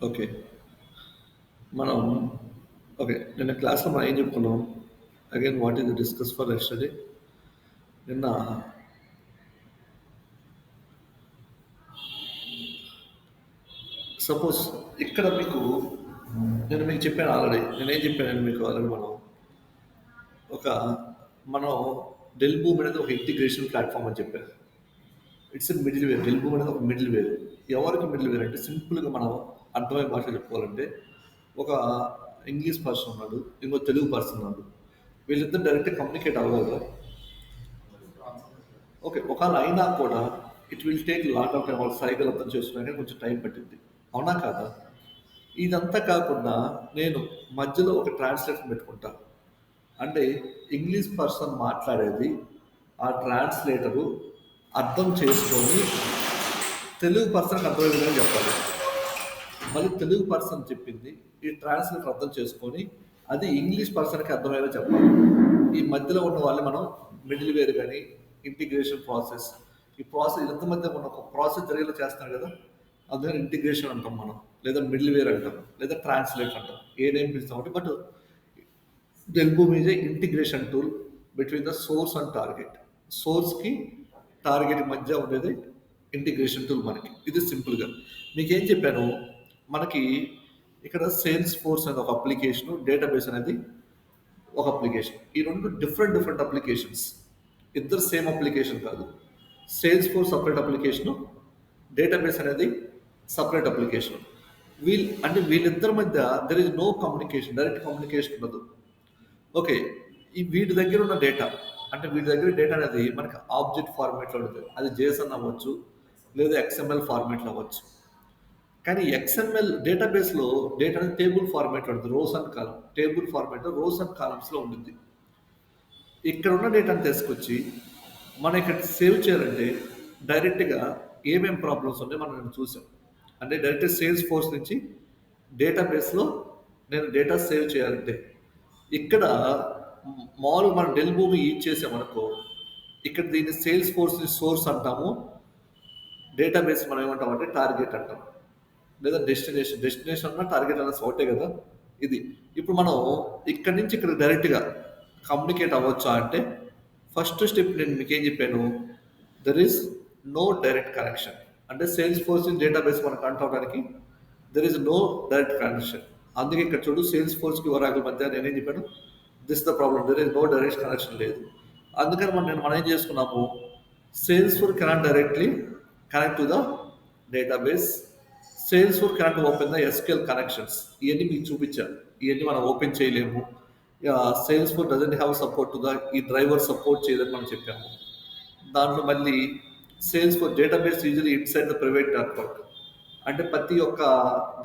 Okay. మనం okay. నిన్న క్లాస్‌లో మనం ఏం చెప్పుకున్నాం? Again what is the discuss for yesterday? నిన్న సపోజ్ ఇక్కడ మీకు నేను మీకు చెప్పాను ఆల్రెడీ. నేనేం చెప్పానండి మీకు ఆల్రెడీ ఒక మనం డెల్ బూమ్ అనేది ఒక ఇంటిగ్రేషన్ ప్లాట్‌ఫార్మ్ అని చెప్పాను. It's a middleware. Dell Boomi అనేది ఒక మిడిల్ వేర్. ఎవరికి మిడిల్ వేర్ అంటే సింపుల్‌గా మనం అర్థమయ్యే భాషలో చెప్పుకోవాలంటే ఒక ఇంగ్లీష్ పర్సన్ ఉన్నాడు. ఇంకో తెలుగు పర్సన్ ఉన్నాడు. వీళ్ళిద్దరు డైరెక్ట్‌గా కమ్యూనికేట్ అవ్వగలరా? ఓకే. ఒకవేళ అయినా కూడా it will take lot of time. వాళ్ళు సైగలు అర్థం చేసుకోవడానికి కొంచెం టైం పట్టిద్ది. అవునా కాదా? ఇదంతా కాకుండా నేను మధ్యలో ఒక ట్రాన్స్‌లేటర్ పెట్టుకుంటా. అంటే ఇంగ్లీష్ పర్సన్ మాట్లాడేది ఆ ట్రాన్స్‌లేటరు అర్థం చేసుకొని తెలుగు పర్సన్‌కి అర్థమయ్యే విధంగా చెప్పాలి. మళ్ళీ తెలుగు పర్సన్ చెప్పింది ఈ ట్రాన్స్‌లేటర్ అర్థం చేసుకొని అది ఇంగ్లీష్ పర్సన్‌కి అర్థమయ్యేలా చెప్పాలి. ఈ మధ్యలో ఉన్న వాళ్ళని మనం మిడిల్ వేర్ గాని, ఇంటిగ్రేషన్ ప్రాసెస్ ఈ ప్రాసెస్ ఇదంతా మధ్య ఉన్న ఒక ప్రాసెస్ జరిగేలా చేస్తారు కదా! అందుకని ఇంటిగ్రేషన్ అంటాం మనం. లేదా మిడిల్ వేర్ అంటాం. లేదా ట్రాన్స్‌లేట్ అంటాం. ఏ నేమ్ పిలుస్తామంటే but Delboom is a integration tool between the source and target. సోర్స్కి టార్గెట్ మధ్య ఉండేది ఇంటిగ్రేషన్ టూల్ మనకి. ఇది సింపుల్గా మీకు ఏం చెప్పాను, మనకి ఇక్కడ సేల్స్ ఫోర్స్ అనే ఒక అప్లికేషన్, డేటాబేస్ అనేది ఒక అప్లికేషన్. ఈ రెండు డిఫరెంట్ డిఫరెంట్ అప్లికేషన్స్. ఇద్దరు సేమ్ అప్లికేషన్ కాదు. Salesforce separate application, database అనేది సపరేట్ అప్లికేషన్. వీళ్ళిద్దరి మధ్య there is no communication, direct communication ఉండదు. ఓకే. ఈ వీటి దగ్గర ఉన్న డేటా అంటే వీటి దగ్గర డేటా అనేది మనకి ఆబ్జెక్ట్ ఫార్మాట్‌లో ఉంటుంది. అది జేసన్ అవ్వచ్చు, లేదా ఎక్స్ఎంఎల్ ఫార్మాట్‌లో అవ్వచ్చు. కానీ ఎక్స్ఎంఎల్ డేటాబేస్‌లో డేటా అనేది టేబుల్ ఫార్మాట్‌లో ఉంటుంది. Rows and column. టేబుల్ ఫార్మాట్‌లో రోస్ అండ్ కాలమ్స్‌లో ఉండిద్ది. ఇక్కడ ఉన్న డేటాను తీసుకొచ్చి మనం ఇక్కడ సేవ్ చేయాలంటే డైరెక్ట్‌గా ఏమేం ప్రాబ్లమ్స్ ఉన్నాయో మనం నిన్న చూసాం. అంటే డైరెక్ట్ సేల్స్ ఫోర్స్ నుంచి డేటాబేస్‌లో నేను డేటా సేవ్ చేయాలంటే ఇక్కడ మామూలుగా మనం డెల్ భూమి యూజ్ చేసామనుకో, ఇక్కడ దీన్ని సేల్స్ ఫోర్స్ సోర్స్ అంటాము. డేటాబేస్ మనం ఏమంటామంటే టార్గెట్ అంటాం. లేదా డెస్టినేషన్. డెస్టినేషన్ అన్నా టార్గెట్ అన్నా ఒకటే కదా! ఇది. ఇప్పుడు మనం ఇక్కడి నుంచి ఇక్కడ డైరెక్ట్‌గా కమ్యూనికేట్ అవ్వచ్చా అంటే ఫస్ట్ స్టెప్ నేను మీకేం చెప్పాను? There is no direct connection. అంటే సేల్స్ ఫోర్స్ డేటాబేస్ మనం కనెక్ట్ అవ్వడానికి there is no direct connection. అందుకే ఇక్కడ చూడు సేల్స్ ఫోర్స్‌కి ఒరాకిల్ మధ్య నేనేం చెప్పాను? This the problem. There is no direct connection లేదు. అందుకని మనం ఏం చేసుకున్నాము? Salesforce cannot directly connect to the database. Salesforce cannot open the SQL connections. ఇయన్నీ మీకు చూపించాను. ఇయన్నీ మనం ఓపెన్ చేయలేము. Salesforce doesn't have support to the ఈ డ్రైవర్ సపోర్ట్ చేయదని మనం చెప్పాము. దాంట్లో మళ్ళీ Salesforce database usually inside the private network. అంటే ప్రతి ఒక్క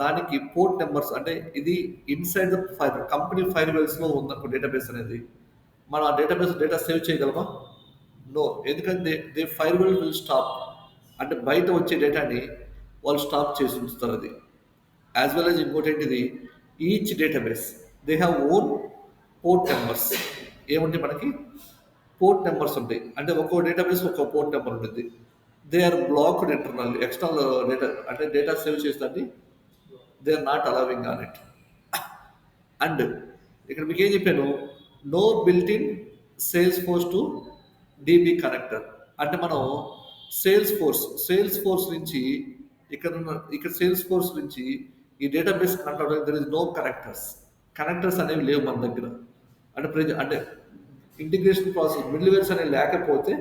దానికి పోర్ట్ నెంబర్స్ అంటే ఇది ఇన్సైడ్ ద ఫైర్ కంపెనీ ఫైర్ వెల్స్లో ఉందనుకో డేటాబేస్ అనేది. మనం ఆ డేటాబేస్ డేటా సేవ్ చేయగలమా? నో. ఎందుకంటే they firewall will stop. అంటే బయట వచ్చే డేటాని వాళ్ళు స్టాప్ చేసి ఉంచుతారు అది. యాజ్ వెల్ యాజ్ ఇంకోటి ఏంటిది each database they have own port numbers. ఏముంటాయి మనకి పోర్ట్ నెంబర్స్ ఉంటాయి. అంటే ఒక్కో డేటాబేస్ ఒక్కో పోర్ట్ నెంబర్ ఉంటుంది. They are blocked internal external data అంటే డేటా సేవ్ చేసేదాన్ని they are not allowing on it. And ఇక్కడ మీకు ఏం చెప్పాను, no built in Salesforce to DB connector. అంటే మనం సేల్స్ ఫోర్స్ నుంచి ఇక్కడ సేల్స్ ఫోర్స్ నుంచి ఈ డేటాబేస్ కనెక్ట్ అవ్వడానికి దర్ ఇస్ నో కనెక్టర్స్ అనేవి లేవు మన దగ్గర. అంటే ఇంటిగ్రేషన్ ప్రాసెస్ మిడిల్ వేర్స్ అనేవి లేకపోతే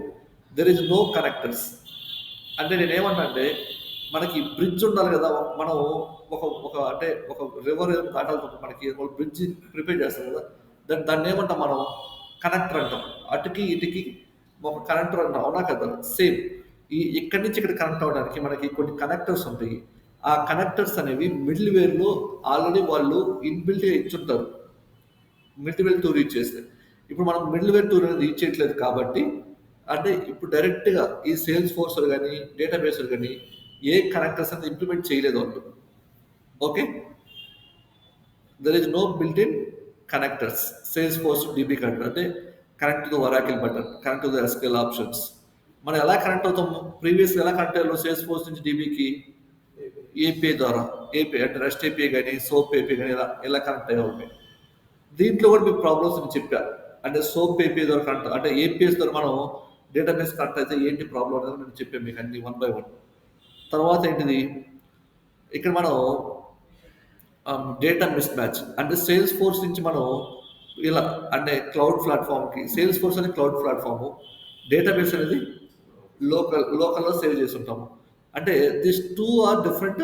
దెర్ ఇస్ నో కనెక్టర్స్. అంటే నేనేమన్నా అంటే మనకి బ్రిడ్జ్ ఉండాలి కదా! మనం ఒక రివర్ ఏదో దాటాల్సినప్పుడు మనకి బ్రిడ్జ్ ప్రిపేర్ చేస్తాం కదా! దాన్ని ఏమంటాం మనం? కనెక్టర్ అంటాం. అటుకి ఇటుకి ఒక కనెక్టర్ అంటాం. అవునా కదా! సేమ్. ఇక్కడి నుంచి ఇక్కడ కనెక్ట్ అవ్వడానికి మనకి కొన్ని కనెక్టర్స్ ఉంటాయి. ఆ కనెక్టర్స్ అనేవి మిడిల్ వేర్‌లో ఆల్రెడీ వాళ్ళు ఇన్‌బిల్ట్‌గా ఇచ్చుంటారు. మిడిల్ వేర్ టూర్ ఇచ్చేస్తే. ఇప్పుడు మనం మిడిల్ వేర్ టూర్ అనేది ఇచ్చేయట్లేదు కాబట్టి అంటే ఇప్పుడు డైరెక్ట్‌గా ఈ సేల్స్ ఫోర్స్‌లు గాని, డేటాబేస్‌లు గాని ఏ కనెక్టర్స్ అనేది ఇంప్లిమెంట్ చేయలేదు వాళ్ళు. Okay. There is no built in connectors. Salesforce DB connector అంటే connect to Oracle button, connect to the SQL options. మనం ఎలా కనెక్ట్ అవుతాము? ప్రీవియస్‌గా ఎలా కనెక్ట్ అయ్యాలో సేల్స్ ఫోర్స్ నుంచి డీబీకి ఏపీఐ ద్వారా, ఏపీఐ అంటే రెస్ట్ ఏపీఐ కానీ, సోప్ ఏపీఐ కానీ ఇలా కనెక్ట్ అయ్యే ఉంటాయి. దీంట్లో కూడా మీకు ప్రాబ్లమ్స్ నేను చెప్పా. అంటే సోప్ ఏపీఐ ద్వారా కనెక్ట్, అంటే ఏపీఎస్ ద్వారా మనం డేటాబేస్ కనెక్ట్ అయితే ఏంటి ప్రాబ్లం అనేది నేను చెప్పాను మీకు అన్ని వన్ బై వన్. తర్వాత ఏంటిది, ఇక్కడ మనం డేటా మిస్ మ్యాచ్ అంటే సేల్స్ ఫోర్స్ నుంచి మనం ఇలా అంటే క్లౌడ్ ప్లాట్ఫామ్కి, సేల్స్ ఫోర్స్ అనేది క్లౌడ్ ప్లాట్ఫాము, డేటాబేస్ అనేది లోకల్లో సేవ్ చేసి ఉంటాము. అంటే this two are different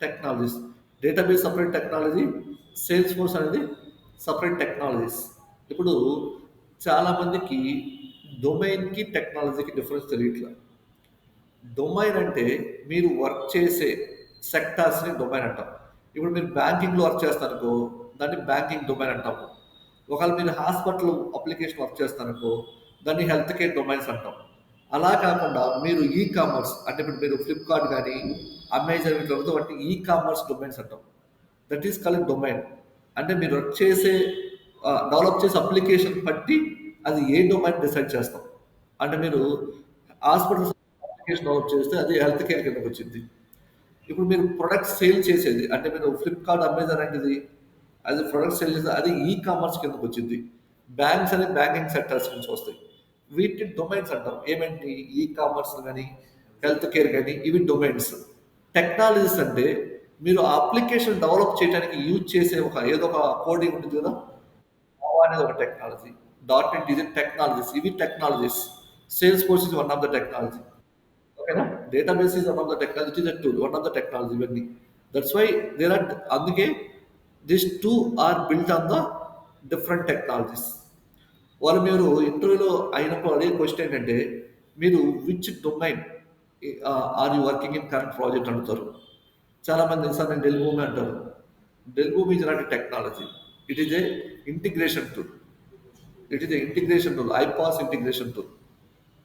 technologies. Database separate technology, Salesforce అనేది సపరేట్ టెక్నాలజీస్. ఇప్పుడు చాలామందికి డొమైన్కి టెక్నాలజీకి డిఫరెన్స్ తెలియట్లేదు. డొమైన్ అంటే మీరు వర్క్ చేసే సెక్టార్స్ని డొమైన్ అంటాం. ఇప్పుడు మీరు బ్యాంకింగ్లో వర్క్ చేస్తారనుకో, దాన్ని బ్యాంకింగ్ డొమైన్ అంటాము. ఒకవేళ మీరు హాస్పిటల్ అప్లికేషన్ వర్క్ చేస్తారనుకో, దాన్ని హెల్త్ కేర్ డొమైన్స్ అంటాం. అలా కాకుండా మీరు ఈ కామర్స్ అంటే ఇప్పుడు మీరు ఫ్లిప్కార్ట్ కానీ అమెజాన్ ఇట్లా వాటి ఈ కామర్స్ డొమైన్స్ అంటాం. That is called domain. అంటే మీరు వర్క్ చేసే డెవలప్ చేసే అప్లికేషన్ బట్టి అది ఏ డొమైన్ డిసైడ్ చేస్తాం. అంటే మీరు హాస్పిటల్ అప్లికేషన్ డెవలప్ చేస్తే అది హెల్త్ కేర్ కిందకి వచ్చింది. ఇప్పుడు మీరు ప్రొడక్ట్ సేల్ చేసేది అంటే మీరు ఫ్లిప్కార్ట్ అమెజాన్ అనేది అది ప్రొడక్ట్ సేల్ చేసేది అది ఈ కామర్స్ కిందకి వచ్చింది. బ్యాంక్స్ అనేది బ్యాంకింగ్ సెక్టర్స్ నుంచి వస్తాయి. వీటిని డొమైన్స్ అంటాం. ఏమేంటి, ఈ కామర్స్ కానీ హెల్త్ కేర్ కానీ ఇవి డొమైన్స్. టెక్నాలజీస్ అంటే మీరు ఆ అప్లికేషన్ డెవలప్ చేయడానికి యూజ్ చేసే ఏదో ఒక కోడింగ్ ఉంటుంది కదా, జావా అనేది ఒక టెక్నాలజీ, డాట్ నెట్ ఇది టెక్నాలజీస్, ఇవి technologies. Salesforce is one of the technology. ఓకేనా, database is one of the technology, it is a tool, one of the technology ఇవన్నీ. దట్స్ వై దేర్ ఆర్, అందుకే this two are built on the different technologies. వాళ్ళు మీరు ఇంటర్వ్యూలో అయినప్పుడు అడిగే question ఏంటంటే మీరు which domain are you working in current project అడుగుతారు. చాలామంది సార్ నేను డెల్ భూమి అంటారు. డెల్ భూమి is not technology, it is a integration tool. It is a integration tool, iPASS integration tool.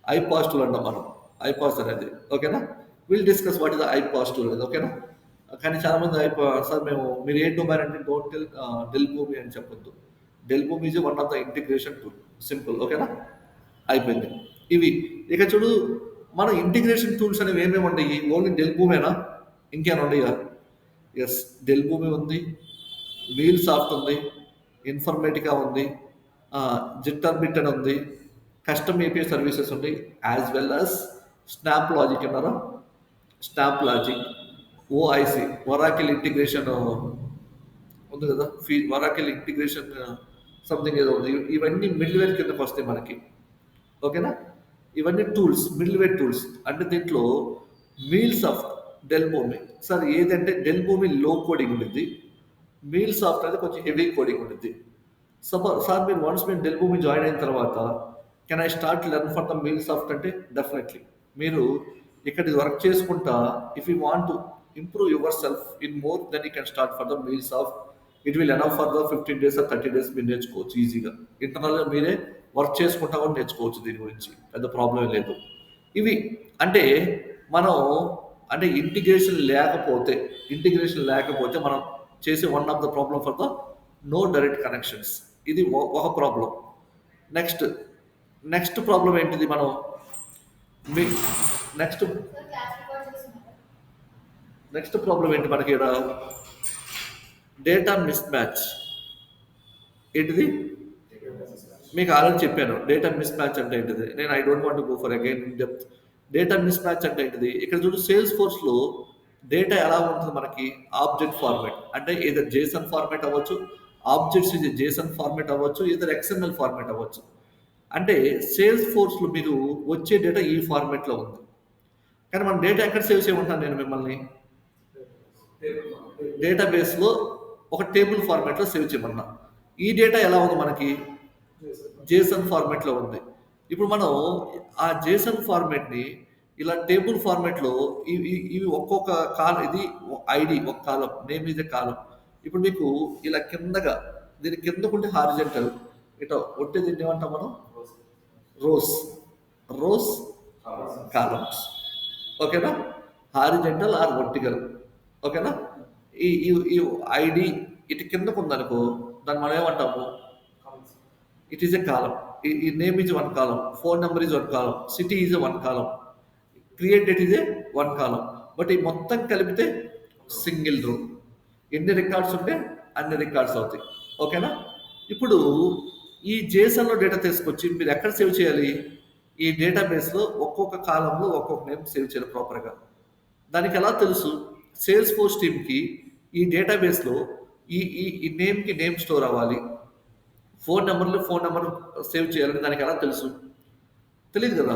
IPASS tool అంటాం మనం, ఐపాస్ అనేది. ఓకేనా, will discuss what is iPASS tool అనేది. ఓకేనా, కానీ చాలామంది సార్ మేము మీరు ఏ డొమైన్ అంటే డోంట్ టెల్ డెల్ భూమి అని చెప్పొద్దు. డెల్ భూమి is one of the integration tool, simple. ఓకేనా, అయిపోయింది. ఇవి ఇక చూడు, మన ఇంటిగ్రేషన్ టూల్స్ అనేవి ఏమేమి ఉంటాయి, ఓన్లీ డెల్ భూమేనా, ఇంకేమైనా ఉన్నాయా? ఎస్, డెల్ భూమి ఉంది, వీల్ సాఫ్ట్ ఉంది, ఇన్ఫర్మేటికా ఉంది, జిట్టర్ బిట్ అని ఉంది, కస్టమ్ ఏపీఐ సర్వీసెస్ ఉంది, as well as SnapLogic అన్నారా, SnapLogic, OIC Oracle integration ఉంది కదా, వరాకిల్ ఇంటిగ్రేషన్ సంథింగ్ ఏదో ఉంది. ఇవన్నీ మిడిల్వేర్ కిందకి వస్తాయి మనకి. ఓకేనా, ఇవన్నీ టూల్స్, మిడిల్వేర్ టూల్స్. అంటే దీంట్లో MuleSoft, Dell Boomi sir ఏదంటే డెల్ భూమి లో కోడింగ్ ఉంటుంది, మీల్ సాఫ్ట్ అయితే కొంచెం హెవీ కోడింగ్ ఉంటుంది. సార్ మీరు వన్స్ మీరు డెల్ భూమి జాయిన్ అయిన తర్వాత can I start learn for the MuleSoft అంటే డెఫినెట్లీ మీరు ఇక్కడ వర్క్ చేసుకుంటా, if you want to improve yourself in more then you can start for the MuleSoft. It will enough for the 15 days are 30 days మీరు నేర్చుకోవచ్చు ఈజీగా. ఇంటర్నల్గా మీరే work చేసుకుంటా కూడా నేర్చుకోవచ్చు, దీని గురించి పెద్ద ప్రాబ్లం లేదు. ఇవి అంటే మనం అంటే ఇంటిగ్రేషన్ లేకపోతే మనం చేసే one of the problem for the no direct connections. ఇది ఒక ప్రాబ్లం. నెక్స్ట్ నెక్స్ట్ ప్రాబ్లం ఏంటిది, మనం మీ నెక్స్ట్ నెక్స్ట్ ప్రాబ్లం ఏంటి మనకి ఇక్కడ, డేటా మిస్ మ్యాచ్. ఏంటిది మీకు ఆల్రెడీ చెప్పాను, డేటా మిస్ మ్యాచ్ అంటే ఏంటిది. నేను I don't want go for again in depth. Data mismatch అంటే ఏంటిది, ఇక్కడ చూడు సేల్స్ ఫోర్స్లో డేటా ఎలా ఉంటుంది మనకి, ఆబ్జెక్ట్ ఫార్మాట్ అంటే ఏదో జేసన్ ఫార్మాట్ అవ్వచ్చు, ఆబ్జెక్ట్స్ ఇది జేసన్ ఫార్మాట్ అవ్వచ్చు, ఏదో ఎక్స్ఎంఎల్ ఫార్మాట్ అవ్వచ్చు. అంటే సేల్స్ ఫోర్స్లో మీరు వచ్చే డేటా ఈ ఫార్మాట్లో ఉంది, కానీ మన డేటా ఎక్కడ సేవ్ చేయమంటాను నేను మిమ్మల్ని, డేటాబేస్లో ఒక టేబుల్ ఫార్మాట్లో సేవ్ చేయమన్నా. ఈ డేటా ఎలా ఉంది మనకి, జేసన్ ఫార్మాట్లో ఉంది. ఇప్పుడు మనం ఆ జేసన్ ఫార్మాట్ని ఇలా టేబుల్ ఫార్మాట్లో ఇవి ఒక్కొక్క కాలం, ఇది ఐడి ఒక కాలం, నేమ్ ఇస్ ఎ కాలం. ఇప్పుడు మీకు ఇలా కిందగా దీని కిందకుంటే హారిజెంటల్, ఇట్లా ఒట్టే దీన్ని ఏమంటాం మనం, రోస్ కాలమ్స్. ఓకేనా, హారిజెంటల్ ఆర్ వర్టికల్. ఓకేనా, ఈ ఐడి ఇటు కిందకు ఉందనుకో దాన్ని మనం ఏమంటాము, ఇట్ ఈస్ ఎ కాలం. ఈ name is one column, phone number is one column, city is one column, create date is a one column. But ఈ మొత్తం కలిపితే సింగిల్ రో. ఎన్ని రికార్డ్స్ ఉంటే అన్ని రికార్డ్స్ అవుతాయి. ఓకేనా? ఇప్పుడు ఈ జేసన్‌లో డేటా తీసుకొచ్చి మీరు ఎక్కడ సేవ్ చేయాలి? ఈ డేటాబేస్‌లో ఒక్కొక్క కాలమ్‌లో ఒక్కొక్క నేమ్ సేవ్ చేయాలి ప్రాపర్‌గా. దానికి ఎలా తెలుసు? సేల్స్ ఫోర్స్ టీమ్‌కి ఈ డేటాబేస్‌లో ఈ నేమ్‌కి నేమ్ స్టోర్ అవ్వాలి. ఫోన్ నంబర్ సేవ్ చేయాలని దానికి ఎలా తెలుసు? తెలీదు కదా!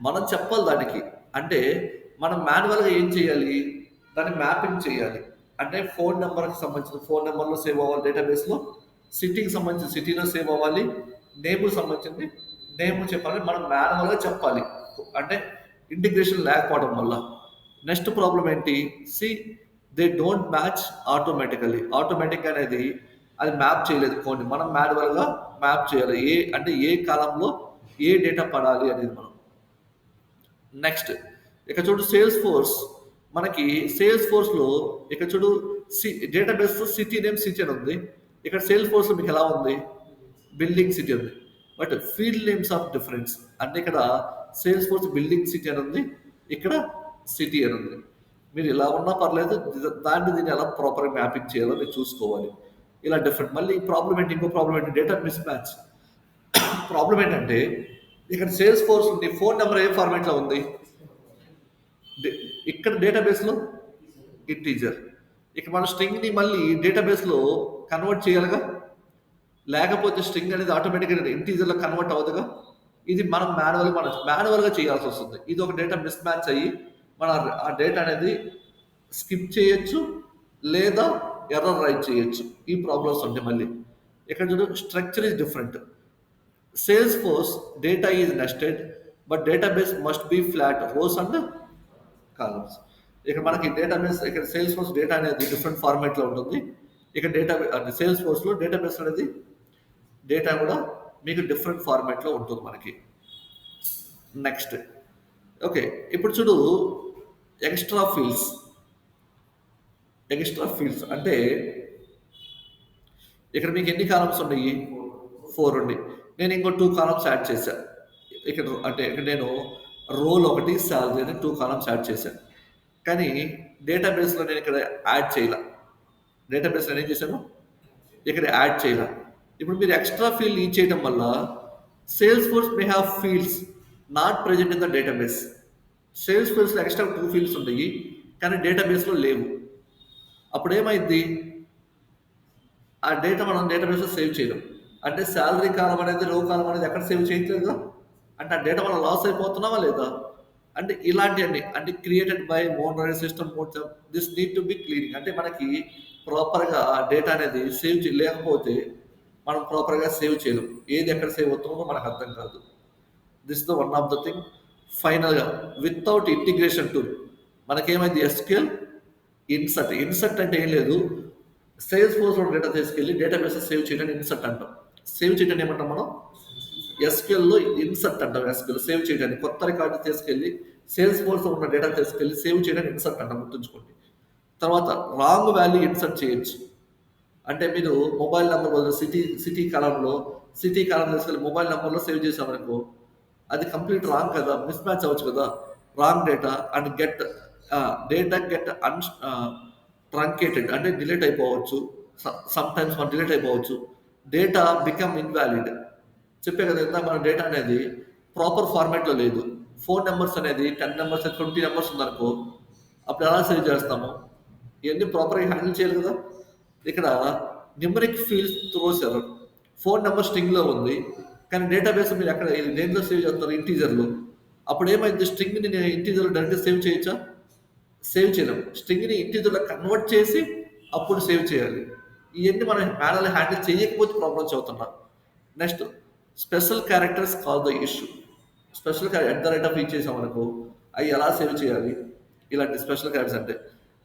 మనం చెప్పాలి దానికి. అంటే మనం మాన్యువల్‌గా ఏం చేయాలి? దాన్ని మ్యాపింగ్ చేయాలి. అంటే ఫోన్ నంబర్‌కి సంబంధించిన ఫోన్ నంబర్‌లో సేవ్ అవ్వాలి డేటాబేస్‌లో. సిటీకి సంబంధించిన సిటీలో సేవ్ అవ్వాలి. నేమ్‌కి సంబంధించింది నేమ్ చెప్పాలి. మనం మాన్యువల్‌గా చెప్పాలి. అంటే ఇంటిగ్రేషన్ లేకపోవడం వల్ల. నెక్స్ట్ ప్రాబ్లమ్ ఏంటి? See they don't match automatically. Automatic అనేది అది మ్యాప్ చేయలేదు ఫోన్‌ని. మనం మాన్యువల్‌గా మ్యాప్ చేయాలి. అంటే ఏ కాలంలో ఏ డేటా పడాలి అనేది మనం. నెక్స్ట్ ఇక చూడు సేల్స్ ఫోర్స్. మనకి సేల్స్ ఫోర్స్‌లో ఇక చూడు డేటాబేస్ సిటీ నేమ్ సిటీ అని ఉంది. ఇక్కడ సేల్స్ ఫోర్స్‌లో మీకు ఎలా ఉంది? బిల్డింగ్ సిటీ ఉంది. But field names of difference. అంటే ఇక్కడ సేల్స్ ఫోర్స్ బిల్డింగ్ సిటీ అని ఉంది. ఇక్కడ సిటీ అని ఉంది. మీరు ఇలా ఉన్నా పర్లేదు. దీన్ని ఎలా ప్రాపర్‌గా మ్యాపింగ్ చేయాలో మీరు చూసుకోవాలి. ఇలా డిఫరెంట్. మళ్ళీ ప్రాబ్లమ్ ఏంటి? ఇంకో ప్రాబ్లమ్ ఏంటి? Data miss match. ప్రాబ్లమ్ ఏంటంటే ఇక్కడ సేల్స్ ఫోర్స్ నీ ఫోన్ నెంబర్ ఏ ఫార్మాట్లో ఉంది? ఇక్కడ డేటాబేస్లో ఇంటీజర్. ఇక మన స్ట్రింగ్ని మళ్ళీ డేటాబేస్లో కన్వర్ట్ చేయాలిగా. లేకపోతే స్ట్రింగ్ అనేది ఆటోమేటిక్గా ఇంటీజర్లో కన్వర్ట్ అవ్వదుగా. ఇది మనం మాన్యువల్గా చేయాల్సి వస్తుంది. ఇది ఒక డేటా మిస్ మ్యాచ్ అయ్యి మన ఆ డేటా అనేది స్కిప్ చేయొచ్చు లేదా ఎర్రర్ రైట్ చేయొచ్చు. ఈ ప్రాబ్లమ్స్ ఉంటాయి మళ్ళీ. ఇక్కడ చూడు structure is different. Sales force data is nested but database must be flat rows and columns. ఇక్కడ మనకి డేటాబేస్ ఇక్కడ సేల్స్ ఫోర్స్ డేటా అనేది డిఫరెంట్ ఫార్మాట్లో ఉంటుంది. ఇక్కడ డేటా అంటే సేల్స్ ఫోర్స్లో డేటాబేస్ అనేది డేటా కూడా మీకు డిఫరెంట్ ఫార్మాట్లో ఉంటుంది మనకి. నెక్స్ట్ ఓకే, ఇప్పుడు చూడు ఎక్స్ట్రా ఫీల్డ్స్. ఎక్స్ట్రా ఫీల్డ్స్ అంటే ఇక్కడ మీకు ఎన్ని కాలమ్స్ ఉన్నాయి? 4 ఉన్నాయి. నేను ఇంకో 2 కాలమ్స్ యాడ్ చేశాను. ఇక్కడ అంటే ఇక్కడ నేను రోల్ ఒకటి సాలరీ అని 2 కాలమ్స్ యాడ్ చేశాను. కానీ డేటాబేస్లో నేను ఇక్కడ యాడ్ చేయాల. డేటాబేస్లో నేను ఏం చేశాను? ఇక్కడ యాడ్ చేయాల. ఇప్పుడు మీరు ఎక్స్ట్రా ఫీల్డ్ యూజ్ చేయడం వల్ల Salesforce may have fields not present in the database. సేల్స్ ఫోర్స్లో ఎక్స్ట్రా 2 ఫీల్డ్స్ ఉన్నాయి కానీ డేటాబేస్లో లేవు. అప్పుడు ఏమైంది? ఆ డేటా మనం డేటాబేస్లో సేవ్ చేయలేం. అంటే శాలరీ కాలం అనేది రో కాలం అనేది ఎక్కడ సేవ్ చేయట్లేదు. అంటే ఆ డేటా మనం లాస్ అయిపోతున్నామా లేదా? అంటే ఇలాంటివన్నీ అంటే క్రియేటెడ్ బై మోనరీ system this need to be cleaning. అంటే మనకి ప్రాపర్గా డేటా అనేది సేవ్ లేకపోతే మనం ప్రాపర్గా సేవ్ చేయలేం. ఏది ఎక్కడ సేవ్ అవుతుందో మనకు అర్థం కాదు. This the one of the thing. ఫైనల్గా వితౌట్ ఇంటిగ్రేషన్ టూల్ మనకేమైంది? ఎస్క్యూఎల్ ఇన్సర్ట్ అంటే ఏం లేదు. సేల్స్ ఫోర్స్లో డేటా తీసుకెళ్ళి డేటాబేస్ సేవ్ చేయడానికి ఇన్సర్ట్ అంటాం. సేవ్ చేయడానికి ఏమంటాం మనం? ఎస్క్యూఎల్లో ఇన్సర్ట్ అంటాం. ఎస్క్యూఎల్ సేవ్ చేయడానికి కొత్త రికార్డు తీసుకెళ్ళి సేల్స్ ఫోర్స్లో ఉన్న డేటా తీసుకెళ్ళి సేవ్ చేయడానికి ఇన్సర్ట్ అంటాం, గుర్తుంచుకోండి. తర్వాత రాంగ్ వాల్యూ ఇన్సర్ట్ చేయొచ్చు. అంటే మీరు మొబైల్ నెంబర్ బదులు సిటీ కాలంలో తీసుకెళ్ళి మొబైల్ నెంబర్లో సేవ్ చేసామనుకో అది కంప్లీట్ రాంగ్ కదా, మిస్ మ్యాచ్ అవ్వచ్చు కదా. Wrong data and get truncated అంటే డిలీట్ అయిపోవచ్చు. సమ్ టైమ్స్ మనం డిలీట్ అయిపోవచ్చు. Data become invalid. చెప్పే కదా ఇందాక మన డేటా అనేది ప్రాపర్ ఫార్మాట్లో లేదు. ఫోన్ నెంబర్స్ అనేది 10 నెంబర్స్ 20 నెంబర్స్ ఉందనుకో అప్పుడు ఎలా సేవ్ చేస్తాము? ఇవన్నీ ప్రాపర్గా హ్యాండిల్ చేయాలి కదా. ఇక్కడ numeric fields throws error. Phone number స్ట్రింగ్లో ఉంది కానీ డేటాబేస్ మీరు ఎక్కడ దేంట్లో సేవ్ చేస్తారు? ఇంటీజర్లో. అప్పుడు ఏమైంది? స్ట్రింగ్ని నేను ఇంటీజర్లో డైరెక్ట్గా సేవ్ చేయొచ్చా? సేవ్ చేయలేం. స్ట్రింగ్ని ఇంటీజర్లో కన్వర్ట్ చేసి అప్పుడు సేవ్ చేయాలి. ఇవన్నీ మనం మాన్యువల్ హ్యాండిల్ చేయకపోతే ప్రాబ్లమ్స్ అవుతున్నా. Next special characters call the issue. Special character @ ఇచ్చేసామనుకో అవి ఎలా సేవ్ చేయాలి? ఇలాంటి స్పెషల్ క్యారెక్టర్స్ అంటే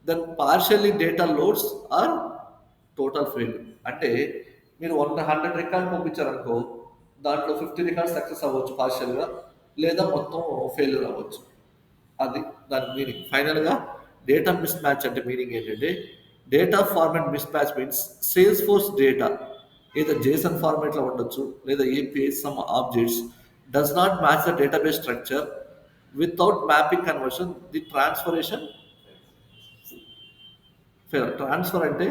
then partially data loads or total fail. అంటే మీరు 100 రికార్డ్ పంపించారనుకో దాంట్లో 50 రికార్డ్స్ సక్సెస్ అవ్వచ్చు పార్షియల్గా, లేదా మొత్తం ఫెయిల్యూర్ అవ్వచ్చు. అది దాని మీనింగ్. ఫైనల్గా డేటా మిస్ మ్యాచ్ అంటే మీనింగ్ ఏంటంటే data format mismatch means Salesforce data ఏదో జేసన్ ఫార్మాట్లో ఉండొచ్చు లేదా API some objects does not match the database structure without mapping conversion the transformation transfer అంటే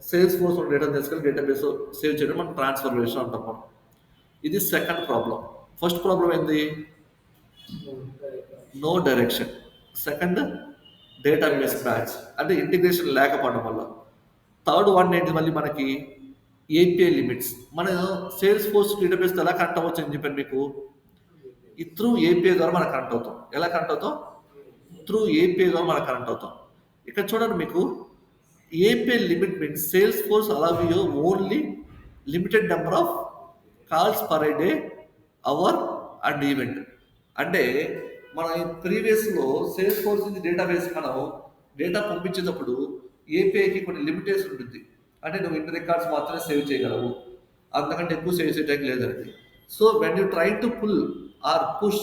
సేల్స్ ఫోర్స్ డేటా తీసుకెళ్ళి database save చేయడం మనం ట్రాన్స్ఫర్మేషన్ అంటాం మనం. ఇది సెకండ్ ప్రాబ్లం. ఫస్ట్ ప్రాబ్లం ఏంది? No direction. Second data mismatch అంటే integration లేకపోవడం వల్ల. థర్డ్ వన్ ఏంటి మళ్ళీ మనకి ఏపీఐ లిమిట్స్. మన సేల్స్ ఫోర్స్ డేటాబేస్ ఎలా కనెక్ట్ అవ్వచ్చు అని చెప్పాను మీకు. ఈ త్రూ ఏపీఐ ద్వారా మనం కనెక్ట్ అవుతాం. ఎలా కనెక్ట్ అవుతాం? త్రూ ఏపీఐ ద్వారా మనం కనెక్ట్ అవుతాం. ఇక్కడ చూడండి మీకు API limit means Salesforce allow you only limited number of calls per day, hour and event. అంటే మన ప్రీవియస్లో సేల్స్ ఫోర్స్ నుంచి డేటాబేస్ మనం డేటా పంపించేటప్పుడు ఏపీఐకి కొన్ని లిమిటేషన్ ఉంటుంది. అంటే నువ్వు ఇన్ని రికార్డ్స్ మాత్రమే సేవ్ చేయగలవు, అంతకంటే ఎక్కువ సేవ్ చేయడానికి లేదండి. So when you try to pull or push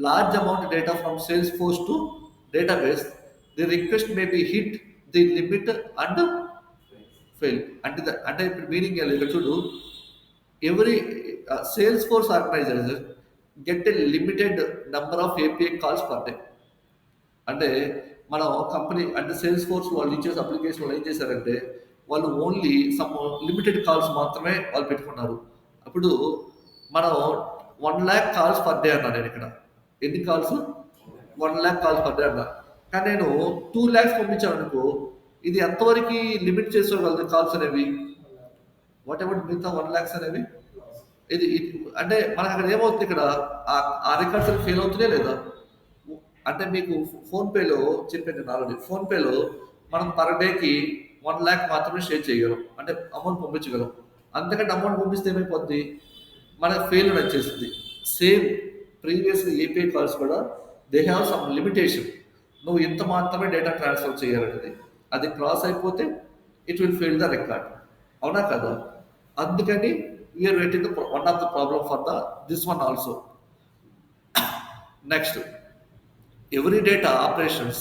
large amount data from Salesforce to database, the request may be hit the limit and fail. అంటే ఇప్పుడు మీనింగ్ ఇక్కడ చూడు, every Salesforce organizer get a limited number of API calls per day. అంటే మన company అంటే sales force వాళ్ళు ఇచ్చే application వాళ్ళు ఏం చేశారంటే వాళ్ళు ఓన్లీ సమ్ లిమిటెడ్ కాల్స్ మాత్రమే వాళ్ళు పెట్టుకున్నారు. అప్పుడు మనం 1,00,000 కాల్స్ పర్ డే అన్నా. నేను ఇక్కడ ఎన్ని కాల్స్? 1,00,000 కాల్స్ పర్ డే అన్నా. కానీ నేను 2 lakhs పంపించాను అనుకో, ఇది ఎంతవరకు లిమిట్ చేసుకోగలదు కాల్స్ అనేవి? వాట్ ఎవర్ మిగతా 1 lakhs అనేవి ఇది అంటే మనకు అక్కడ ఏమవుతుంది, ఇక్కడ ఆ రికార్డ్స్ ఫెయిల్ అవుతున్నాయి లేదా? అంటే మీకు ఫోన్పేలో చెప్పాను నేను ఆల్రెడీ. ఫోన్పేలో మనం పర్ డేకి 1 lakh మాత్రమే షేర్ చేయగలం, అంటే అమౌంట్ పంపించగలం. అంతకంటే అమౌంట్ పంపిస్తే ఏమైపోద్ది, మనకు ఫెయిల్ వచ్చేస్తుంది. సేమ్ ప్రీవియస్ ఏపీఐ కాల్స్ కూడా దే హ్యావ్ సమ్ లిమిటేషన్. నువ్వు ఇంత మాత్రమే డేటా ట్రాన్స్ఫర్ చేయాలనేది. అది క్రాస్ అయిపోతే it will fail the record. అవునా కదా? అందుకని we are waiting one of the problem for this one also. Next, every data operations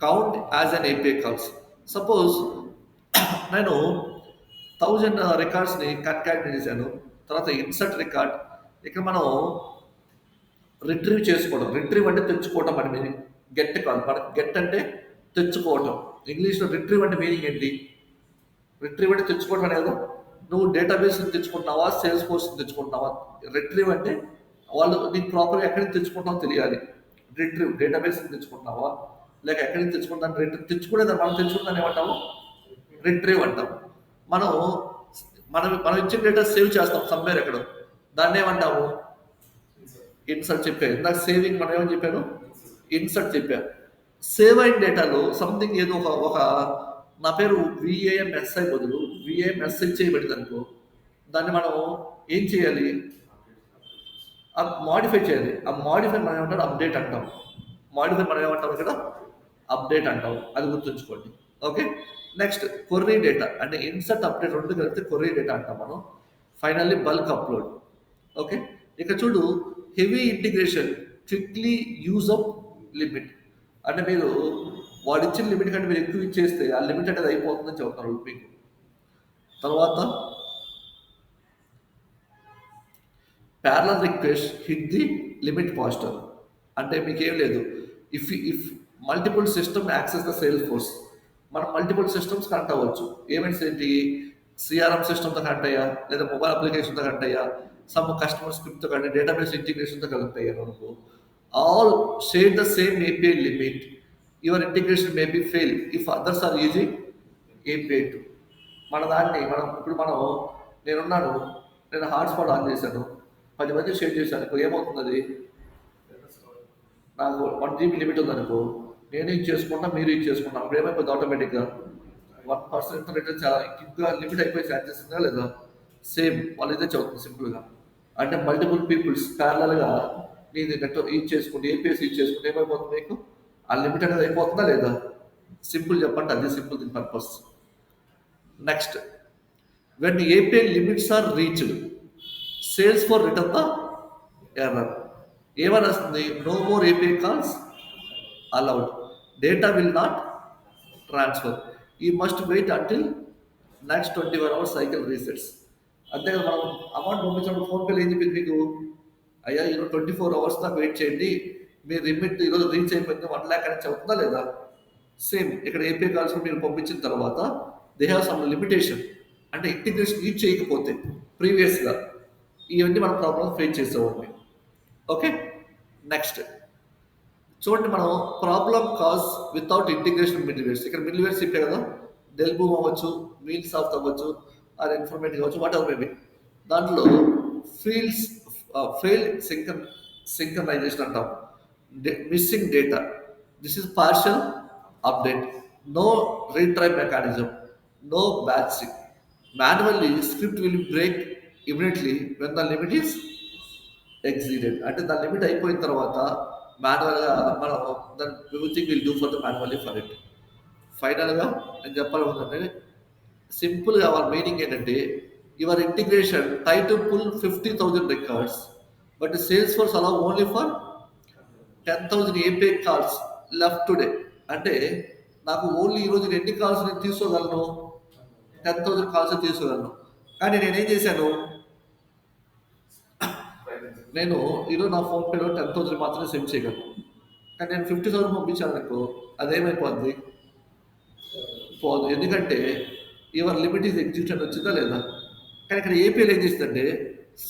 count as an API calls. Suppose నేను 1000 రికార్డ్స్ని కన్కాటినేట్ చేశాను. తర్వాత ఇన్సర్ట్ రికార్డ్, ఇక్కడ మనం రిట్రీవ్ చేసుకోవడం. రిట్రీవ్ అంటే తెచ్చుకోవటం అని మీనింగ్. గెట్ కాల్, మనకి గెట్ అంటే తెచ్చుకోవటం. ఇంగ్లీష్లో రిట్రీవ్ అంటే మీనింగ్ ఏంటి? రిట్రీవ్ అంటే తెచ్చుకోవటం అనేది నువ్వు డేటాబేస్ని తెచ్చుకుంటున్నావా, సేల్స్ ఫోర్స్ని తెచ్చుకుంటున్నావా? రిట్రీవ్ అంటే వాళ్ళు నీకు ప్రాపర్గా ఎక్కడి నుంచి తెచ్చుకుంటావో తెలియాలి. రిట్రీవ్ డేటాబేస్ తెచ్చుకుంటున్నావా లేక ఎక్కడి నుంచి తెచ్చుకుంటాను? తెచ్చుకునేదాన్ని మనం తెచ్చుకుంటాను ఏమంటాము? రిట్రీవ్ అంటాం. మనం మనం ఇచ్చిన డేటా సేవ్ చేస్తాం సమ్వేర్ ఎక్కడ, దాన్ని ఏమంటాము? ఇన్సర్ట్ చెప్పాను ఇందాక. సేవింగ్ మనం ఏమని చెప్పాను? ఇన్సర్ట్ చెప్పాను. సేవ్ అయిన డేటాలో సంథింగ్ ఏదో ఒక నా పేరు విఏఎంఎస్ఐ బదులు విఏఎంఎస్ఐ చేయబడింది అనుకో, దాన్ని మనం ఏం చేయాలి? మాడిఫై చేయాలి. ఆ మాడిఫై మనం ఏమంటారు? అప్డేట్ అంటాం. మాడిఫై మనం ఏమంటాం ఇక్కడ? అప్డేట్ అంటాం. అది గుర్తుంచుకోండి. ఓకే. నెక్స్ట్, కొర్రీ డేటా అంటే ఇన్సర్ట్ అప్డేట్ రెండు కలిపితే కొర్రీ డేటా అంటాం మనం. Finally bulk upload. ఓకే. ఇక చూడు, heavy integration quickly use up limit. అంటే మీరు వాడు ఇచ్చిన లిమిట్ కంటే మీరు ఎక్కువ ఇచ్చేస్తే ఆ లిమిట్ అనేది అయిపోతుందని చెప్తున్నారు మీకు. తర్వాత parallel request hit the limit faster. అంటే మీకేం లేదు, if multiple system access the Salesforce, మనం మల్టిపుల్ సిస్టమ్స్ కనెక్ట్ అవ్వచ్చు. ఈవెంట్స్ ఏంటి? సిఆర్ఎం సిస్టమ్తో కనెక్ట్ అయ్యా, లేదా మొబైల్ అప్లికేషన్తో కనెక్ట్ అయ్యా, సమ్ కస్టమర్ స్క్రిప్ట్తో కనెక్ట్, డేటాబేస్ ఇంటిగ్రేషన్తో కనెక్ట్ అయ్యారు అనుకో, all share the same API limit. Your integration may be fail if others are using API too. మన దాన్ని నేనున్నాను, నేను హాట్స్పాట్ ఆన్ చేశాను, 10 మంది షేర్ చేశాను అనుకో, ఏమవుతుంది? నాకు 1 GB లిమిట్ ఉందనుకో, నేను ఇది చేసుకుంటా, మీరు ఇది చేసుకుంటాం. అప్పుడు ఏమైపోతుంది? ఆటోమేటిక్గా 1% రిటర్న్ చాలా క్విక్గా లిమిట్ అయిపోయి స్టార్ట్ చేస్తుందా లేదా? సేమ్ వాళ్ళు ఇదే చదువుతుంది సింపుల్గా. అంటే మల్టిపుల్ పీపుల్స్ ప్యారలల్గా నీది నెట్ యూజ్ చేసుకుంటే, ఏపీఎస్ యూజ్ చేసుకుంటే ఏమైపోతుంది మీకు? ఆ లిమిట్ అనేది అయిపోతుందా లేదా? సింపుల్ చెప్పండి, అది సింపుల్ దీని purpose. Next, when API limits are reached, Salesforce return the error. ఏమని వస్తుంది? No more API calls allowed, data will not transfer, you must wait until next 21 hours cycle resets. అంతేకాదు, మనం amount పంపించినప్పుడు ఫోన్పేలో ఏం చెప్పింది మీకు? అయ్యా ఈరోజు 24 hours దాకా వెయిట్ చేయండి, మీ లిమిట్ ఈరోజు రీచ్ అయిపోయింది 1 lakh అని చెప్తుందా లేదా? సేమ్ ఇక్కడ ఏపీఐ కాల్స్ మీరు పంపించిన తర్వాత దే హ్యావ్ సమ్ లిమిటేషన్. అంటే ఇంటిగ్రేషన్ యూజ్ చేయకపోతే ప్రీవియస్గా ఇవన్నీ మనం ప్రాబ్లమ్ ఫేస్ చేసేవాడిని. ఓకే, నెక్స్ట్ చూడండి, మనం problem cause without integration middlewares. ఇక్కడ మిడిల్వేర్స్ చెప్పే కదా, డెల్బూమ్ అవ్వచ్చు, మీల్ సాఫ్ట్ అవ్వచ్చు, ఆర్ ఇన్ఫర్మేటివ్ అవ్వచ్చు, వాట్ ఎవర్ మేబీ. దాంట్లో ఫీల్డ్స్ ఫెయిల్ సింక్రనైజేషన్ అంటాం, missing data. This is partial update, no retry mechanism, no batching. Manually script will break immediately when the limit is exceeded. అంటే దాని limit అయిపోయిన తర్వాత మాన్యువల్గా మనం దాని everything will do for the manually for it. ఫైనల్గా నేను చెప్పాలనుకుంటే సింపుల్గా వాళ్ళ మీనింగ్ ఏంటంటే, your integration try to pull 50,000 records but Salesforce అలా only for 10,000 API calls left today. అంటే నాకు ఓన్లీ ఈరోజు ఎన్ని కాల్స్ నేను తీసుకోగలను, 10,000 కాల్స్ తీసుకోగలను. కానీ నేనేం చేశాను, నేను ఈరోజు నా ఫోన్పేలో 10,000 మాత్రమే సెండ్ చేయగలను. కానీ నేను 50,000 పంపించాను అనుకో, అదేమైపోద్ది, పోదు. ఎందుకంటే యువర్ లిమిట్ ఈజ్ ఎగ్జిక్యూషన్ వచ్చిందా లేదా. కానీ ఇక్కడ ఏపీఎల్ ఏం చేసిందంటే,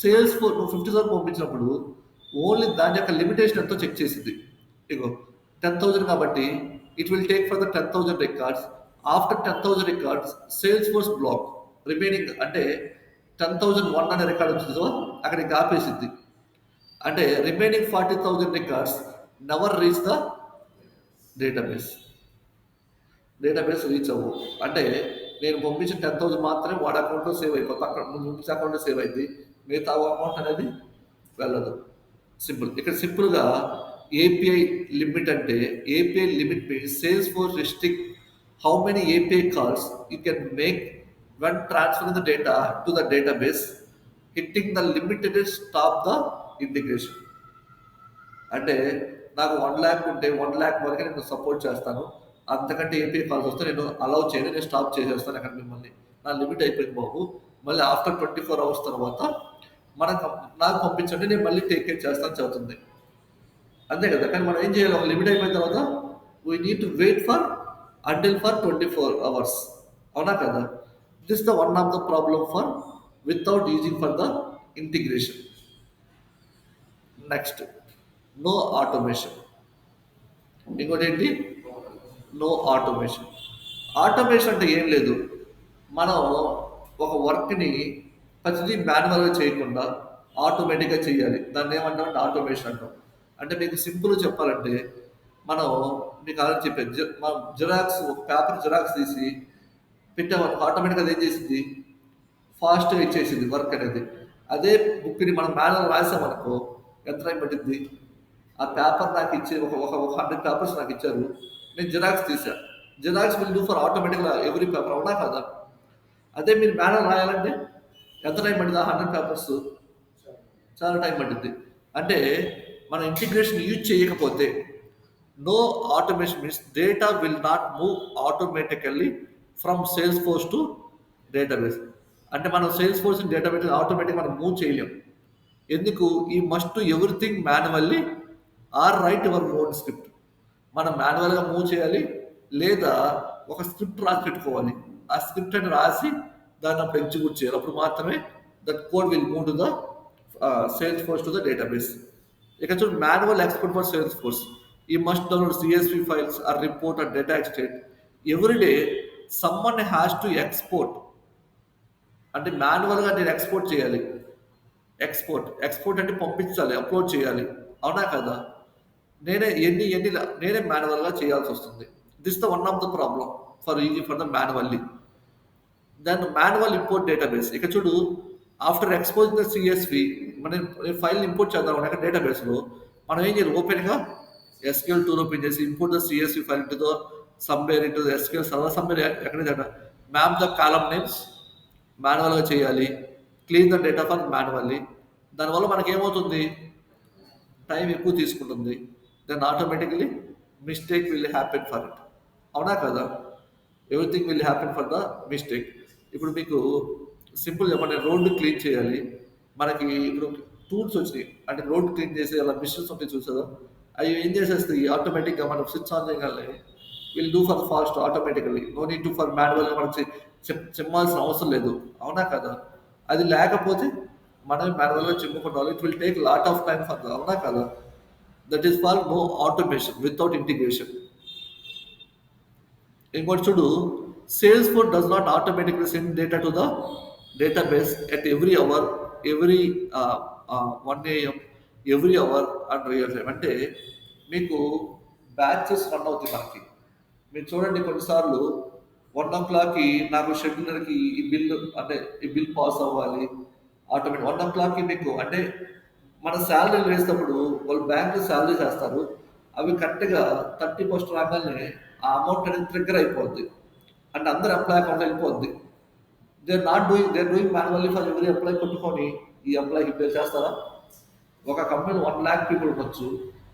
సేల్స్ ఫోర్ నువ్వు 50,000 పంపించినప్పుడు ఓన్లీ దాని యొక్క లిమిటేషన్ ఎంతో చెక్ చేసింది. ఇగో 10,000 కాబట్టి it will take for the 10,000 records. After 10,000 records Salesforce block remaining. అంటే 10,001 అనే రికార్డ్ వచ్చిందో అక్కడికి ఆపేసింది. అంటే remaining 40,000 records never reach the database reach అవ్వు. అంటే నేను పంపించిన 10,000 మాత్రమే వాడి అకౌంట్లో సేవ్ అయిపోతుంది, అక్కడ పంపించిన అకౌంట్లో సేవ్ అయింది, మిగతా అమౌంట్ అనేది వెళ్ళదు. సింపుల్. ఇక్కడ సింపుల్గా ఏపీఐ లిమిట్ అంటే, API limit means sales force restrict how many API calls you can make when transferring the data to the database. Hitting the limit stop the integration. అంటే నాకు 1,00,000 ఉంటే 1,00,000 వరకే నేను సపోర్ట్ చేస్తాను, అంతకంటే ఏపీఐ కాల్స్ వస్తే నేను అలౌ చేయను, నేను స్టాప్ చేసేస్తాను అక్కడ మిమ్మల్ని. నా లిమిట్ అయిపోయింది బాబు, మళ్ళీ ఆఫ్టర్ 24 hours తర్వాత నాకు పంపించండి, నేను మళ్ళీ టేక్ కేర్ చేస్తాను చదువుతుంది, అంతే కదా. కానీ మనం ఏం చేయాలి, ఒక లిమిట్ అయిపోయిన తర్వాత we need to wait for 24 hours, అవునా కదా. This is the one of the problem for without using for the integration. Next, no automation. ఇంకోటి ఏంటి, నో ఆటోమేషన్. ఆటోమేషన్ అంటే ఏం లేదు, మనం ఒక వర్క్ని ప్రతిదీ మాన్యువల్గా చేయకుండా ఆటోమేటిక్గా చేయాలి, దాన్ని ఏమంటామంటే ఆటోమేషన్ అంటాం. అంటే మీకు సింపుల్ చెప్పాలంటే, మనం మీకు అలా చెప్పేది, మనం జిరాక్స్, ఒక పేపర్ జిరాక్స్ తీసి పెట్టామనుకో, ఆటోమేటిక్గా అది ఏం చేసింది, ఫాస్ట్గా ఇచ్చేసింది వర్క్ అనేది. అదే బుక్ని మనం మాన్యువల్ రాసామనుకో ఎంత టైం పట్టింది. ఆ పేపర్ నాకు ఇచ్చి ఒక 100 పేపర్స్ నాకు ఇచ్చారు, నేను జిరాక్స్ తీసాను, జిరాక్స్ విల్ డూ ఫర్ ఆటోమేటిక్గా ఎవ్రీ పేపర్, అవునా కదా. అదే మీరు మాన్యువల్ రాయాలంటే ఎంత టైం పట్టింది, ఆ 100 పేపర్స్ చాలా టైం పట్టింది. అంటే మనం ఇంటిగ్రేషన్ యూజ్ చేయకపోతే, no automation means data will not move automatically from Salesforce to database. అంటే మనం సేల్స్ ఫోర్స్ డేటాబేస్ ఆటోమేటిక్ మనం మూవ్ చేయలేం. ఎందుకు, ఈ must to everything manually or write your own script. మనం మాన్యువల్గా మూవ్ చేయాలి, లేదా ఒక స్క్రిప్ట్ రాసి పెట్టుకోవాలి, ఆ స్క్రిప్ట్ అని రాసి దాన్ని అప్పుడు ఎగ్జిక్యూట్ చేయాలి, అప్పుడు మాత్రమే that code will move to the Salesforce to the database. ఇక చూడండి, manual export for Salesforce. We must download CSV files or report or data extract every day. Someone has to export. అంటే మాన్యువల్గా నేను export చేయాలి, export అంటే పంపించాలి, upload చేయాలి, అవునా కదా. నేనే మాన్యువల్గా చేయాల్సి వస్తుంది. This the one of the problem for the manually. Then manual import database. ఇక చూడు, ఆఫ్టర్ ఎక్స్పోజింగ్ ద సిఎస్వి, మనం ఫైల్ ఇంపోర్ట్ చేద్దాం అన్నాక డేటాబేస్లో మనం ఏం చేయాలి, ఓపెన్గా ఎస్క్యూఎల్ టూల్ ఓపెన్ చేసి import the CSV file into the somewhere into the SQL server somewhere ఎక్కడ మ్యాప్ ద కాలమ్ నేమ్స్ మాన్యువల్గా చేయాలి, clean the data for manually. దానివల్ల మనకి ఏమవుతుంది, టైం ఎక్కువ తీసుకుంటుంది. Then automatically mistake will happen for it, అవునా కదా. Everything will happen for the mistake. ఇప్పుడు మీకు సింపుల్ చెప్పండి, రోడ్డు క్లీన్ చేయాలి, మనకి ఇప్పుడు టూల్స్ వచ్చినాయి, అంటే రోడ్డు క్లీన్ చేసే అలా మిషన్స్ ఉంటాయి చూసారా, అవి ఏం చేసేస్తాయి ఆటోమేటిక్గా మనం స్విచ్ ఆన్ చేయగానే will do for fast automatically. No need to for మాన్యువల్‌గా మనం చిమ్మాల్సిన అవసరం లేదు. అవునా కదా? అది లేకపోతే మనమే మాన్యువల్‌గా చిమ్ముకుంటాం. It will take lot of time for అవునా కదా? That is for no automation without integration. ఇంకోటి చూడు, Salesforce does not automatically send data to the database at every hour, every 1 AM, every hour and real time. అంటే మీకు batches run అవుతాయి మనకి. మీరు చూడండి కొన్నిసార్లు 1:00కి నాకు షెడ్యూలర్‌కి ఈ బిల్ అంటే ఈ బిల్ పాస్ అవ్వాలి. ఆటోమేటిక్ 1:00కి మీకు అంటే మన సాలరీలు వేసినప్పుడు వాళ్ళు బ్యాంక్‌లో సాలరీస్ ఏస్తారు. అవి కరెక్ట్‌గా 30 రాగానే ఆ అమౌంట్ అనేది ట్రిగ్గర్ అయిపోద్ది. అంటే అందరి ఎంప్లాయ్ అకౌంట్‌లో వెళ్ళిపోద్ది. They are doing manually for every employee కొట్టుకొని ఈ ఎంప్లాయ్‌కి పే చేస్తారా? ఒక కంపెనీలో 1,00,000 పీపుల్ ఉండొచ్చు.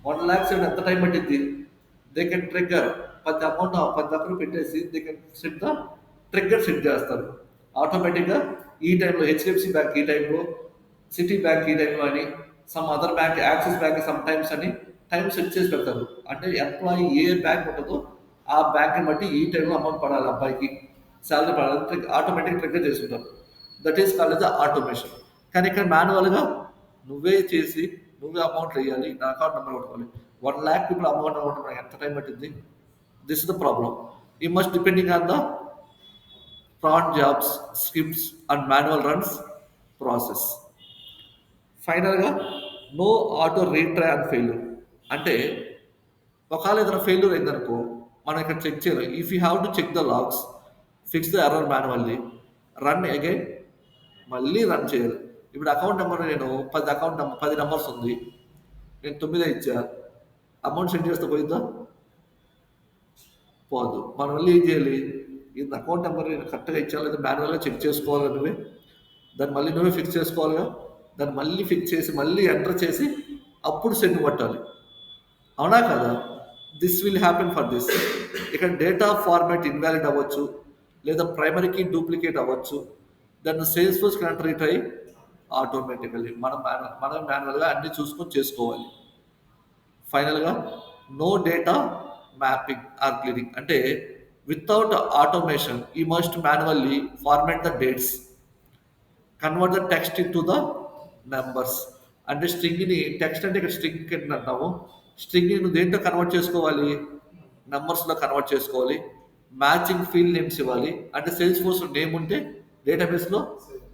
1,00,000 సెట్ ఎంత టైం పట్టిద్ది? దే కెన్ ట్రిగ్గర్ 10 అకౌంట్ పెట్టేసి they can set the trigger set చేస్తారు. ఆటోమేటిక్‌గా ఈ టైంలో హెచ్‌డిఎఫ్‌సి బ్యాంక్ ఈ టైంలో, సిటీ బ్యాంక్ ఈ టైంలో అని, some other bank axis bank some times అని టైం సెట్ చేసి పెడతారు. అంటే ఎంప్లాయీ ఏ బ్యాంక్ ఉంటుందో ఆ బ్యాంక్‌ని బట్టి ఈ టైంలో అమౌంట్ పడాలి అబ్బాయికి. సాలరీ పడాలి ఆటోమేటిక్ ట్రిగ్గర్ చేసుకుంటారు. That is called the automation. కానీ ఇక్కడ మాన్యువల్‌గా నువ్వే చేసి నువ్వే అమౌంట్ వేయాలి. నా అకౌంట్ నెంబర్ కొట్టుకోవాలి. 1,00,000 పీపుల్ అమౌంట్ అవ్వడం ఎంత టైం పట్టింది? This is the problem. You must depending on the cron jobs, scripts and manual runs process. ఫైనల్‌గా no auto retry and failure. అంటే ఒకవేళ ఏదైనా ఫెయిల్యూర్ అయిందనుకో, మనం ఇక్కడ చెక్ చేయలేం. If you have to check the logs, fix the error manually, run again, మళ్ళీ run చేయాలి. ఇప్పుడు అకౌంట్ నెంబర్ నేను 10 నెంబర్స్ ఉంది. నేను 9 ఇచ్చా. అమౌంట్ సెండ్ చేస్తే పోయిద్దా? పోదు. మనం మళ్ళీ ఏం చేయాలి? ఇది అకౌంట్ నెంబర్ నేను కరెక్ట్‌గా ఇచ్చానా లేదా మాన్యువల్‌గా చెక్ చేసుకోవాలి నువ్వే. దాన్ని మళ్ళీ నువ్వే ఫిక్స్ చేసుకోవాలిగా. దాన్ని మళ్ళీ ఫిక్స్ చేసి, మళ్ళీ ఎంటర్ చేసి, అప్పుడు సెండ్ కొట్టాలి. అవునా కదా? This will happen for this. ఇక్కడ డేటా ఫార్మాట్ ఇన్వాలిడ్ అవ్వచ్చు, లేదా ప్రైమరీకి డూప్లికేట్ అవ్వచ్చు. దాన్ని Salesforce cannot retry automatically. మనం మాన్యువల్‌గా అన్నీ చూసుకొని చేసుకోవాలి. ఫైనల్‌గా no data mapping or cleaning. అంటే without automation you must manually format the dates, convert the text into the numbers. అంటే స్ట్రింగ్‌ని టెక్స్ట్ అంటే ఇక్కడ స్ట్రింగ్ కింద అంటాము. స్ట్రింగ్‌ని నువ్వు దేంట్లో కన్వర్ట్ చేసుకోవాలి? నంబర్స్‌లో కన్వర్ట్ చేసుకోవాలి. మ్యాచింగ్ ఫీల్డ్ నేమ్స్ ఇవ్వాలి. అంటే సేల్స్ ఫోర్స్ నేమ్ ఉంటే డేటాబేస్‌లో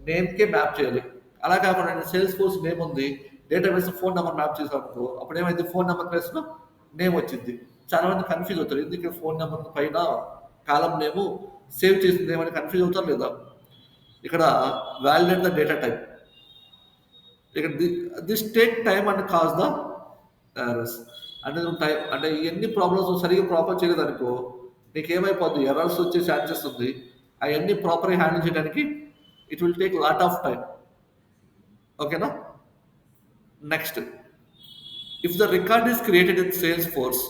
నేమ్‌కే మ్యాప్ చేయాలి. అలా కాకుండా సేల్స్ ఫోర్స్ నేమ్ ఉంది. డేటాబేస్‌లో ఫోన్ నంబర్ మ్యాప్ చేసామనుకో, అప్పుడు ఏమైంది? ఫోన్ నంబర్ ప్లేస్‌లో నేమ్ వచ్చిద్ది. చాలా మంది కన్‌ఫ్యూజ్ అవుతారు. ఎందుకు ఇక్కడ ఫోన్ నంబర్ పైన కాలమ్ నేము సేవ్ చేసింది నేమ్ అని కన్‌ఫ్యూజ్ అవుతారా లేదా? ఇక్కడ వాలిడేట్ ద డేటా టైప్. ఇక్కడ this take time and cause the errors. అంటే నువ్వు టైం అంటే ఇవన్నీ ప్రాబ్లమ్స్ సరిగ్గా ప్రాపర్ చేయలేదనుకో, నీకేమైపోద్ది? ఎర్రర్స్ వచ్చే ఛాన్సెస్ ఉంది. అవన్నీ ప్రాపర్‌గా హ్యాండిల్ చేయడానికి it will take lot of time. ఓకేనా? Next, if the record is created in Salesforce,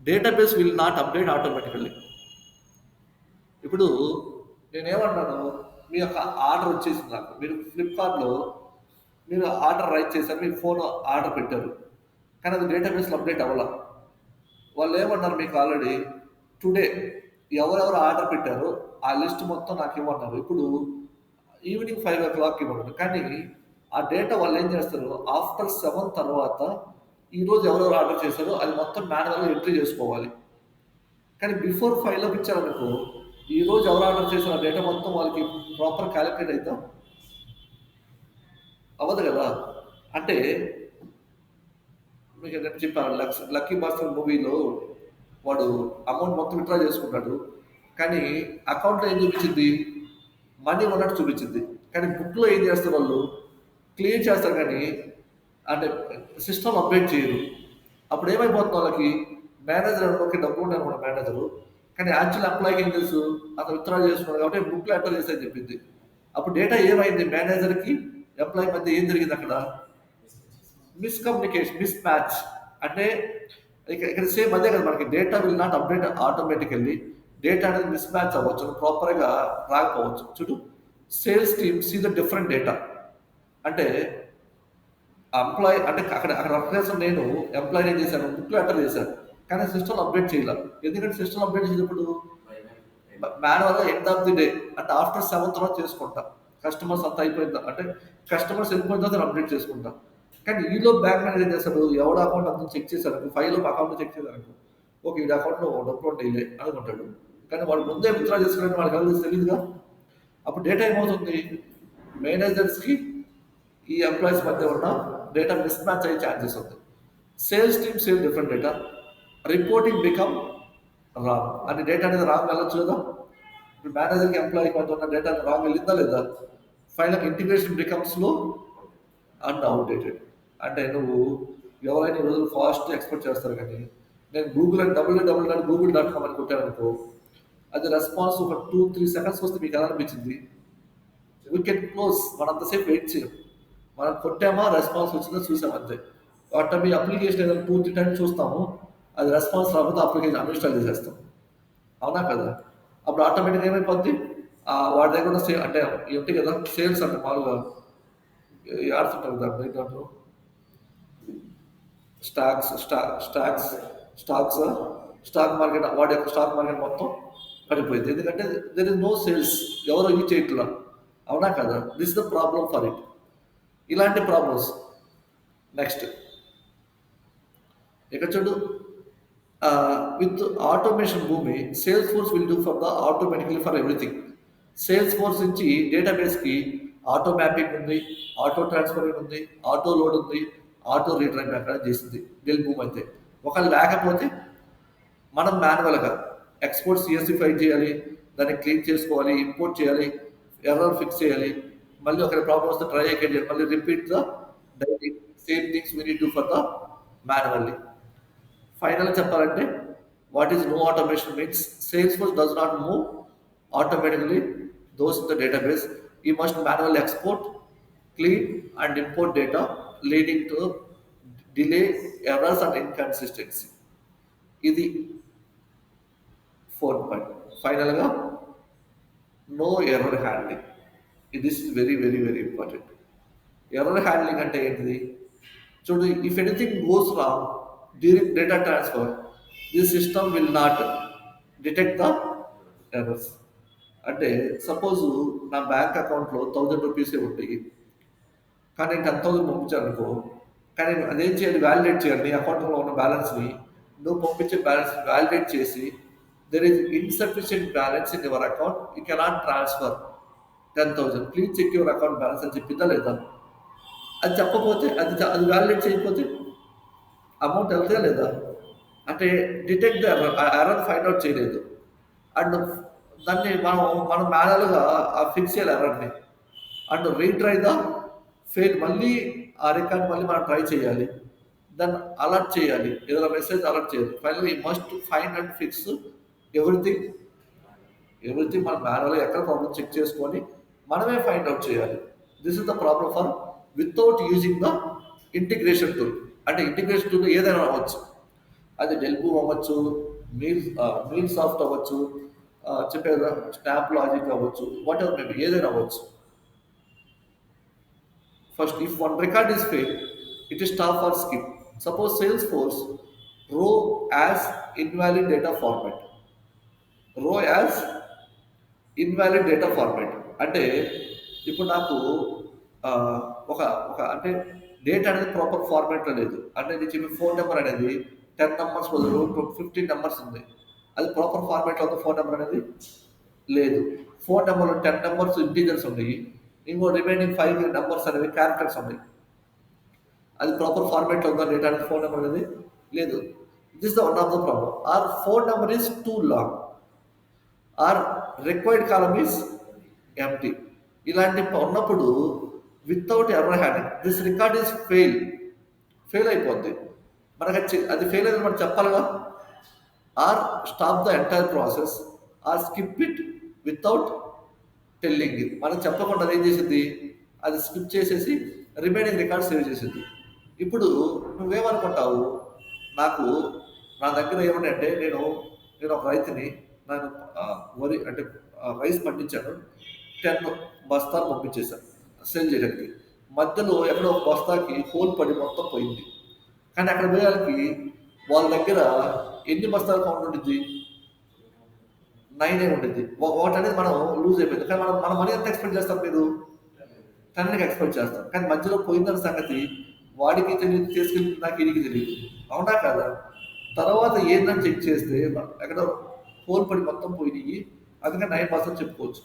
database will not update automatically. ఇప్పుడు నేనేమన్నాను? మీ యొక్క ఆర్డర్ వచ్చేసింది నాకు. మీరు ఫ్లిప్‌కార్ట్‌లో మీరు ఆర్డర్ రైట్ చేశారు. మీరు ఫోన్ ఆర్డర్ పెట్టారు. కానీ అది డేటాబేస్‌లో అప్డేట్ అవ్వలా. వాళ్ళు ఏమన్నారు మీకు ఆల్రెడీ టుడే ఎవరెవరు ఆర్డర్ పెట్టారో ఆ లిస్ట్ మొత్తం నాకు ఇవ్వమన్నారు. ఇప్పుడు ఈవినింగ్ 5:00 ఇవ్వమన్నారు. కానీ ఆ డేటా వాళ్ళు ఏం చేస్తారు? ఆఫ్టర్ 7 తర్వాత ఈరోజు ఎవరెవరు ఆర్డర్ చేశారో అది మొత్తం మాన్యువల్‌గా ఎంట్రీ చేసుకోవాలి. కానీ బిఫోర్ 5:00 ఇచ్చారనుకో, ఈరోజు ఎవరు ఆర్డర్ చేశారో ఆ డేటా మొత్తం వాళ్ళకి ప్రాపర్ క్యాలిక్యులేట్ అయిద్దా? అవ్వదు కదా! అంటే మీకు నేను చెప్పాను 'లక్కీ భాస్కర్' మూవీలో వాడు అమౌంట్ మొత్తం విత్‌డ్రా చేసుకుంటాడు. కానీ అకౌంట్‌లో ఏం చూపించిద్ది? మనీ ఉన్నట్టు చూపించిద్ది. కానీ బుక్‌లో ఏం చేస్తారు వాళ్ళు? క్లియర్ చేస్తారు కానీ అంటే సిస్టమ్ అప్డేట్ చేయరు. అప్పుడు ఏమైపోతుంది వాళ్ళకి? మేనేజర్ ఓకే డబ్బులు ఉన్నాయనుకున్న మేనేజరు. కానీ యాక్చువల్ ఎంప్లాయీకి ఏం తెలుసు? అతను విత్‌డ్రా చేసుకున్నాడు కాబట్టి బుక్‌లో ఎంటర్ చేసి అని చెప్పింది. అప్పుడు డేటా ఏమైంది? మేనేజర్‌కి, ఎంప్లాయీ మధ్య ఏం జరిగింది అక్కడ? Miscommunication, mismatch. అంటే ఇక్కడ సేమ్ అదే కదా మనకి data will not update automatically. Data అనేది మిస్ మ్యాచ్ అవ్వచ్చు. ప్రాపర్‌గా రాకపోవచ్చు. చూడు, sales team see the different data. అంటే ఎంప్లాయీ అంటే అక్కడ రిఫరెన్స్ నేను ఎంప్లాయీని ఏం చేశాను? బుక్‌లో ఎంటర్ చేశాను. కానీ సిస్టమ్ అప్డేట్ చేయాలి. ఎందుకంటే సిస్టమ్ అప్డేట్ చేసినప్పుడు మాన్యువల్గా ఎండ్ ఆఫ్ ది డే అంటే ఆఫ్టర్ 7 తర్వాత చేసుకుంటా. కస్టమర్స్ అంతా అయిపోయిందా అంటే కస్టమర్స్ వెళ్ళిపోయిన తర్వాత నేను అప్డేట్ చేసుకుంటా. కానీ ఈలో బ్యాంక్ మేనేజర్ ఏం చేస్తాడు, ఎవడ అకౌంట్ అంతా చెక్ చేశారనుకో, ఫైవ్లో అకౌంట్ చెక్ చేశారనుకో, ఓకే ఈ అకౌంట్లో డబ్బులు ఉంటాయిలే అనుకుంటాడు. కానీ వాడు ముందే విత్డ్రా చేసుకుని వాళ్ళకి ఎవరికి తెలియదుగా. అప్పుడు డేటా ఏమవుతుంది, మేనేజర్స్కి ఈ ఎంప్లాయీస్ మధ్య ఉన్న డేటా మిస్ మ్యాచ్ అయ్యే ఛాన్సెస్ ఉంది. Sales team sale different data, reporting become wrong. అంటే డేటా అనేది రాంగ్ వెళ్ళొచ్చు కదా. ఇప్పుడు మేనేజర్కి ఎంప్లాయీకి మధ్య ఉన్న డేటా రాంగ్ వెళ్ళిందా లేదా. ఫైనల్ ఇంటిగ్రేషన్ బికమ్స్ లో అండ్ అవుట్డేటెడ్. అంటే నువ్వు ఎవరైనా ఈ రోజులు ఫాస్ట్ ఎక్స్పెక్ట్ చేస్తారు, కానీ నేను గూగుల్ అని www.google.com అని కొట్టాననుకో, అది రెస్పాన్స్ ఒక 2-3 సెకండ్స్ వస్తే మీకు ఎలా అనిపించింది, వీ కెన్ క్లోజ్. మనం అంతసేపు వెయిట్ చేయం, మనం కొట్టామా రెస్పాన్స్ వచ్చిందో చూసామంతే. వాటి మీ అప్లికేషన్ ఏదైనా 2-3 టైమ్స్ చూస్తాము, అది రెస్పాన్స్ రాకపోతే అప్లికేషన్ అన్ఇన్స్టాల్ చేసేస్తాం. అవునా కదా. అప్పుడు ఆటోమేటిక్గా ఏమైపోద్ది, వాడి దగ్గర ఉన్న అంటే ఏంటి కదా సేల్స్ అంటే మామూలుగా ఆడుతుంటారు దాంట్లో దాంట్లో స్టాక్స్ స్టాక్ మార్కెట్, వాడి యొక్క స్టాక్ మార్కెట్ మొత్తం పడిపోయింది. ఎందుకంటే దెర్ ఇస్ నో సేల్స్, ఎవరో ఈ చేయట్లా. అవునా కదా. This the problem for it. ఇలాంటి ప్రాబ్లమ్స్. నెక్స్ట్ ఇక్కడ చూడు, విత్ ఆటోమేషన్ భూమి sales force will do for the automatically for everything. Sales force నుంచి డేటాబేస్కి ఆటో మ్యాపింగ్ ఉంది, ఆటో ట్రాన్స్ఫరింగ్ ఉంది, ఆటో లోడ్ ఉంది, ఆటో రీట్రైన్ అక్కడ చేసింది డెల్ భూమి అయితే. ఒకవేళ లేకపోతే మనం మాన్యువల్గా ఎక్స్పోర్ట్ సిఎస్సి ఫైల్ చేయాలి, దాన్ని క్లీన్ చేసుకోవాలి, ఇంపోర్ట్ చేయాలి, ఎర్రర్ ఫిక్స్ చేయాలి, మళ్ళీ ఒక ప్రాబ్లమ్ వస్తే ట్రై అగైన్ చేయాలి, మళ్ళీ repeat the daily same things we need do for the manually. Final చెప్పాలంటే what is no automation means Salesforce does not move automatically those in the database. You must manually export, clean and import data, leading to delay, errors and inconsistency. ఇది 4th point. ఫైనల్గా no error handling. This is very very very important. Error handling అంటే ఏంటిది చూడు, if anything goes wrong during data transfer, this system will not detect the errors. అంటే suppose నా bank అకౌంట్లో 1000 రూపీసే ఉంటాయి, కానీ నేను 10,000 పంపించాను అనుకో, కానీ అదేం చేయాలి, వ్యాలిడేట్ చేయాలి. నీ అకౌంట్లో ఉన్న బ్యాలెన్స్ని నువ్వు పంపించే బ్యాలెన్స్ వ్యాలిడేట్ చేసి there is insufficient balance in your account, you cannot transfer 10,000, please check your account balance అని చెప్పిందా లేదా. అది చెప్పకపోతే అది వ్యాలిడేట్ చేయకపోతే అమౌంట్ వెళ్తే లేదా. అంటే detect the error find out చేయలేదు, అండ్ దాన్ని మనం మాన్యువల్గా ఫిక్స్ చేయాలి ఎర్రర్ని, అండ్ రీట్రై ద ఫెయిల్, మళ్ళీ ఆ రికార్డ్ మళ్ళీ మనం ట్రై చేయాలి, దాన్ని అలర్ట్ చేయాలి, ఏదైనా మెసేజ్ అలర్ట్ చేయాలి. ఫైనల్ ఈ must find and fix everything. మనం మాన్యువల్గా ఎక్కడ ప్రాబ్లం చెక్ చేసుకొని మనమే ఫైండ్ అవుట్ చేయాలి. This is the problem for without using the integration tool. అంటే ఇంటిగ్రేషన్ టూల్ ఏదైనా అవ్వచ్చు, అది డెల్బూ అవ్వచ్చు, మీల్ సాఫ్ట్ అవ్వచ్చు, చెప్పేదా స్నాప్ లాజిక్ అవ్వచ్చు, వాట్ ఎవర్ మేబీ ఏదైనా అవ్వచ్చు. First if one record is fail, it is stop or skip. Suppose Salesforce row as invalid data format, అంటే ఇప్పుడు నాకు ఒక ఒక అంటే డేటా అనేది ప్రాపర్ ఫార్మాట్లో లేదు. అంటే నేను చెప్పే ఫోన్ నెంబర్ అనేది 10 నెంబర్స్ బదులు 15 నెంబర్స్ ఉంది, అది ప్రాపర్ ఫార్మాట్లో ఉంది. ఫోన్ నెంబర్ అనేది లేదు. ఫోన్ నెంబర్లో 10 నెంబర్స్ ఇంటీజర్స్ ఉన్నాయి, ఇంకో రిమైనింగ్ 5 నెంబర్స్ అనేవి క్యారెక్టర్స్ ఉన్నాయి. అది ప్రాపర్ ఫార్మాట్లో ఉందా డేటా అనేది, ఫోన్ నెంబర్ అనేది లేదు. This the one of the problem. Or phone number is too long, or required column is empty. ఇలాంటి ఉన్నప్పుడు without error handling this record is fail అయిపోద్ది. మనకు అది ఫెయిల్ అయింది మనం చెప్పాలిగా. Or stop the entire process, or skip it without telling it. మనం చెప్పకుండా అది ఏం చేసింది, అది స్కిప్ చేసేసి రిమైనింగ్ రికార్డ్ సేవ్ చేసింది. ఇప్పుడు నువ్వేమనుకుంటావు, నా దగ్గర ఏమంటే నేను ఒక రైతుని, నేను వరి అంటే రైస్ పండించాను, 10 బస్తాలు పంపించేశాను సేల్ చేయడానికి. మధ్యలో ఎక్కడో ఒక బస్తాకి హోల్ పడి మొత్తం పోయింది. కానీ అక్కడ పోయేళ్ళకి వాళ్ళ దగ్గర ఎన్ని బస్తాలు కౌంట్ ఉంటుంది? 9 ఉండిద్ది. ఒకటి అనేది మనం లూజ్ అయిపోయింది. కానీ మనం మనీ ఎంత ఎక్స్‌పెక్ట్ చేస్తాం మీరు? 10కి ఎక్స్‌పెక్ట్ చేస్తాం. కానీ మధ్యలో పోయిందన్న సంగతి వాడికి తెలీదు, తీసుకెళ్ళింది నాకు ఈడికి తెలీదు. అవునా కాదా? తర్వాత ఏందని చెక్ చేస్తే ఎక్కడో హోల్ పడి మొత్తం పోయినియి. అందుకని 9% చెప్పుకోవచ్చు.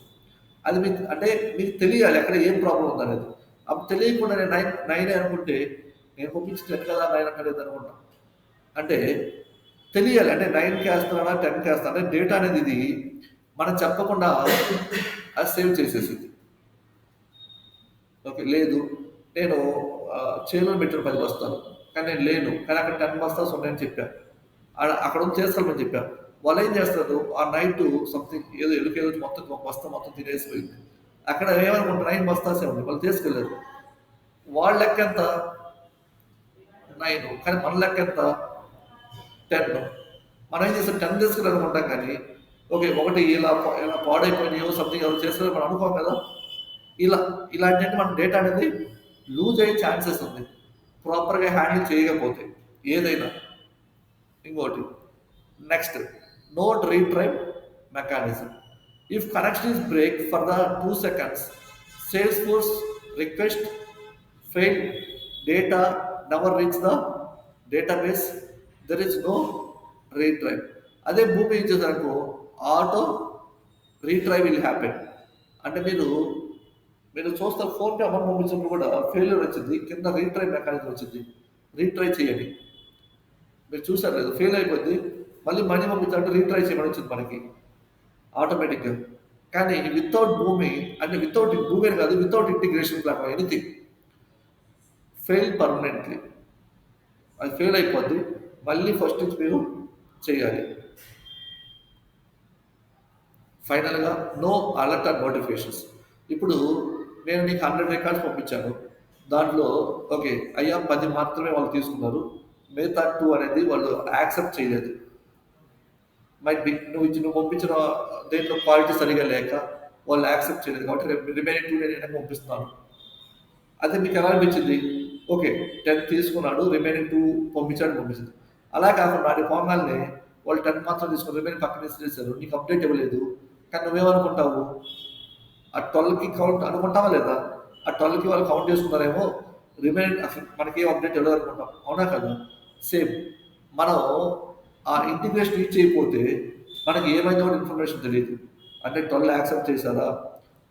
అది మీకు అంటే మీకు తెలియాలి ఎక్కడ ఏం ప్రాబ్లమ్ ఉందనేది. అప్పుడు తెలియకుండా నేను 9 అనుకుంటే నేను పంపించి 10 కదా 9 అంటలేదు అనుకుంటా. అంటే తెలియాలి. అంటే 9కి ఏస్తున్నాడా 10కి ఏస్తాడా అంటే డేటా అనేది ఇది మనం చెప్పకుండా అది సేవ్ చేసేసింది. ఓకే. లేదు నేను చేనులో పెట్టాను 10 బస్తాలు. కానీ నేను లేను. కానీ అక్కడ 10 బస్తాస్ ఉన్నాయని చెప్పా. అక్కడ ఉంది చేసుకోమని చెప్పా. వాళ్ళేం చేస్తారు ఆ నైటు సంథింగ్ ఏదో ఎలుకేదో మొత్తం ఒక బస్తా మొత్తం తినేసిపోయింది. అక్కడ ఏమనుకుంటారు 9 బస్తాసే ఉంది. వాళ్ళు తీసుకెళ్లారు. వాళ్ళ లెక్కెంత? 9 కానీ మన లెక్కెంత? 10. మనం ఏం చేస్తాం 10 తీసుకెళ్ళాలనుకుంటాం కానీ ఓకే. ఒకటి ఇలా పాడైపోయినాయో సంథింగ్ ఎవరు చేస్తారో మనం అనుకోం కదా! ఇలా ఇలాంటివన్నీ మన డేటా అనేది లూజ్ అయ్యే ఛాన్సెస్ ఉంది. ప్రాపర్‌గా హ్యాండిల్ చేయకపోతే ఏదైనా. ఇంకోటి next note retrieve mechanism. If connection is break for the 2 seconds, Salesforce request failed, data never reach the database, there is no retrieve. అదే భూమి ఏం చేశారనుకో ఆటో రీట్రైవ్ విల్ హ్యాపెన్. అంటే మీరు చూస్తారు ఫోన్‌పే అమౌంట్ పంపించినప్పుడు కూడా ఫెయిల్యూర్ వచ్చింది. కింద రీట్రైవ్ మెకానిజం వచ్చింది. రీట్రై చేయండి. మీరు చూసారు లేదు ఫెయిల్ అయిపోద్ది. మళ్ళీ మనీ పంపించాలంటే రీట్రై చేయమని వచ్చింది మనకి ఆటోమేటిక్‌గా. కానీ వితౌట్ భూమి అంటే వితౌట్ భూమి అని కాదు without integration platform anything fail permanently. అది ఫెయిల్ అయిపోద్ది. మళ్ళీ ఫస్ట్ నుంచి మీరు చేయాలి. ఫైనల్‌గా నో అలర్ట్ అండ్ నోటిఫికేషన్స్. ఇప్పుడు నేను నీకు 100 రికార్డ్స్ పంపించాను. దాంట్లో ఓకే. అయ్యా 10 మాత్రమే వాళ్ళు తీసుకున్నారు. మిగతా 2 అనేది వాళ్ళు యాక్సెప్ట్ చేయలేదు. మైట్ బి నువ్వు పంపించిన దేంట్లో క్వాలిటీ సరిగ్గా లేక వాళ్ళు యాక్సెప్ట్ చేయలేదు కాబట్టి రిమైనింగ్ 2 నేను పంపిస్తున్నాను. అదే మీకు ఎలా అనిపించింది? ఓకే. 10 తీసుకున్నాడు. రిమైనింగ్ 2 పంపించింది. అలా కాకుండా అది పోంగాల్నే వాళ్ళు 10 మాత్రం తీసుకొని రిమైనింగ్ పక్కన విసిరేసారు. నీకు అప్డేట్ ఇవ్వలేదు. కానీ నువ్వేమనుకుంటావు? ఆ 12కి కౌంట్ అనుకుంటావా లేదా? ఆ 12కి వాళ్ళు కౌంట్ చేసుకున్నారేమో రిమైనింగ్ అసలు మనకేం అప్డేట్ ఇవ్వలేదు అనుకుంటాం. అవునా కదా? సేమ్ మనం ఆ ఇంటిగ్రేషన్ రీచ్ అయిపోతే మనకి ఏమైందో కూడా ఇన్ఫర్మేషన్ తెలియదు. అంటే 12 యాక్సెప్ట్ చేశారా?